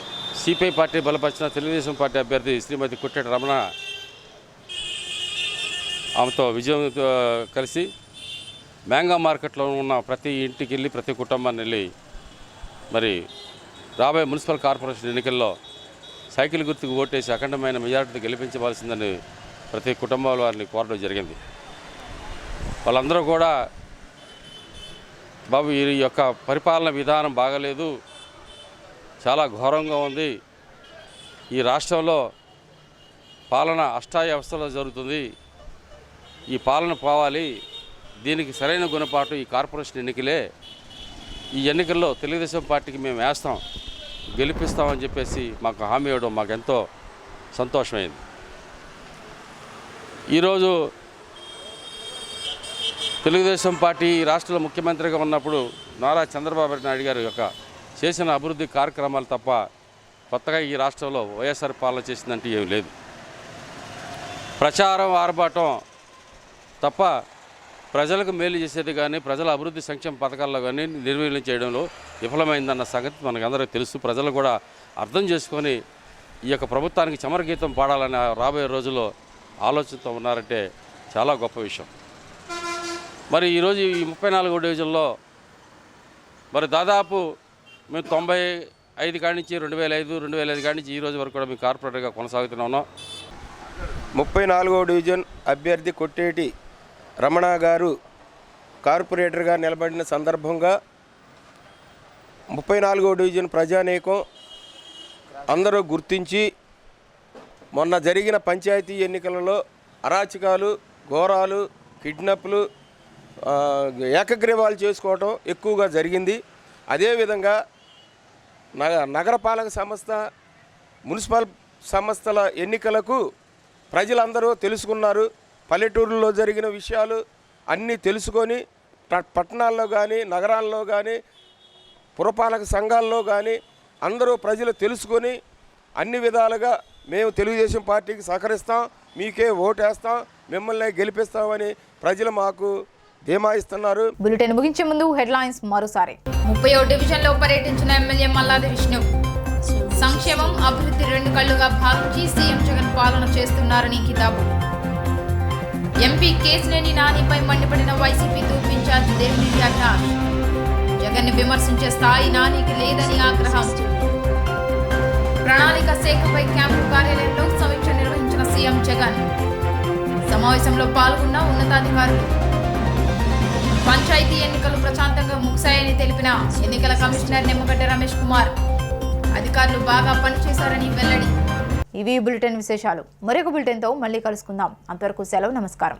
సిపిఐ పార్టీ బలపరిచిన తెలుగుదేశం పార్టీ అభ్యర్థి శ్రీమతి కొట్టేటి రమణ ఆమెతో విజయం కలిసి మ్యాంగో మార్కెట్లో ఉన్న ప్రతి ఇంటికి వెళ్ళి ప్రతి కుటుంబాన్ని వెళ్ళి మరి రాబోయే మున్సిపల్ కార్పొరేషన్ ఎన్నికల్లో సైకిల్ గుర్తుకు ఓటేసి అఖండమైన మెజారిటీతో గెలిపించవలసిందని ప్రతి కుటుంబాల వారిని కోరడం జరిగింది. వాళ్ళందరూ కూడా బాబు ఈ యొక్క పరిపాలన విధానం బాగలేదు, చాలా ఘోరంగా ఉంది, ఈ రాష్ట్రంలో పాలన అష్టావ్యవస్థలో జరుగుతుంది, ఈ పాలన పోవాలి, దీనికి సరైన గుణపాటు ఈ కార్పొరేషన్ ఎన్నికలే, ఈ ఎన్నికల్లో తెలుగుదేశం పార్టీకి మేము వేస్తాం, గెలిపిస్తామని చెప్పేసి మాకు హామీ ఇవ్వడం మాకు ఎంతో సంతోషమైంది. ఈరోజు తెలుగుదేశం పార్టీ రాష్ట్రంలో ముఖ్యమంత్రిగా ఉన్నప్పుడు నారా చంద్రబాబు నాయుడు గారి యొక్క చేసిన అభివృద్ధి కార్యక్రమాలు తప్ప కొత్తగా ఈ రాష్ట్రంలో వైఎస్ఆర్ పాలన చేసిందంటే ఏమీ లేదు. ప్రచారం ఆర్భాటం తప్ప ప్రజలకు మేలు చేసేది కానీ ప్రజల అభివృద్ధి సంక్షేమ పథకాల్లో కానీ నిర్వీర్యం చేయడంలో విఫలమైందన్న సంగతి మనకందరికీ తెలుసు. ప్రజలు కూడా అర్థం చేసుకొని ఈ యొక్క ప్రభుత్వానికి చమరగీతం పాడాలని రాబోయే రోజుల్లో ఆలోచనతో ఉన్నారంటే చాలా గొప్ప విషయం. మరి ఈరోజు ఈ 34 డివిజన్లో మరి దాదాపు మేము 95 కాడి నుంచి 2005 కాడి నుంచి ఈ రోజు వరకు కూడా మేము కార్పొరేటర్గా కొనసాగుతున్నాం. 34వ డివిజన్ అభ్యర్థి కొట్టేటి రమణ గారు కార్పొరేటర్గా నిలబడిన సందర్భంగా 34వ డివిజన్ ప్రజానీకం అందరూ గుర్తించి మొన్న జరిగిన పంచాయతీ ఎన్నికలలో అరాచకాలు, ఘోరాలు, కిడ్నాప్లు, ఏకగ్రీవాలు చేసుకోవటం ఎక్కువగా జరిగింది. అదేవిధంగా నగరపాలక సంస్థ, మున్సిపల్ సంస్థల ఎన్నికలకు ప్రజలందరూ తెలుసుకున్నారు. పల్లెటూరులో జరిగిన విషయాలు అన్నీ తెలుసుకొని పట్టణాల్లో కానీ నగరాల్లో కానీ పురపాలక సంఘాల్లో కానీ అందరూ ప్రజలు తెలుసుకొని అన్ని విధాలుగా మేము తెలుగుదేశం పార్టీకి సహకరిస్తాం, మీకే ఓటేస్తాం, మిమ్మల్ని గెలిపిస్తామని ప్రజలు మాకు ధీమా ఇస్తున్నారు. బులెటిన్ ముగించే ముందు హెడ్లైన్స్ మరోసారి. 30వ డివిజన్లో పర్యటించిన ఎమ్మెల్యే మల్లాది విష్ణు. సంక్షేమం, అభివృద్ధి రెండు కళ్లుగా భావించి సీఎం జగన్ పాలన చేస్తున్నారని కితాబు. ఎంపీ కేసినేని నానిపై మండిపడిన వైసీపీ తూర్పు ఇన్ఛార్జ్ దేవినేని అవినాష్. జగన్ ని విమర్శించే స్థాయి నానికి లేదని ఆగ్రహం. ప్రణాళిక శాఖపై క్యాంపు కార్యాలయంలో సమీక్ష నిర్వహించిన సీఎం జగన్. సమావేశంలో పాల్గొన్న ఉన్నతాధికారులు. పంచాయతీ ఎన్నికలు ప్రశాంతంగా ముగిశాయని తెలిపిన ఎన్నికల కమిషనర్ నిమ్మగడ్డ రమేష్ కుమార్. అధికారులు బాగా పనిచేశారని వెల్లడి. ఇవి బులెటిన్ విశేషాలు. మరొక బులెటిన్తో మళ్ళీ కలుసుకుందాం. అంతవరకు సెలవు. నమస్కారం.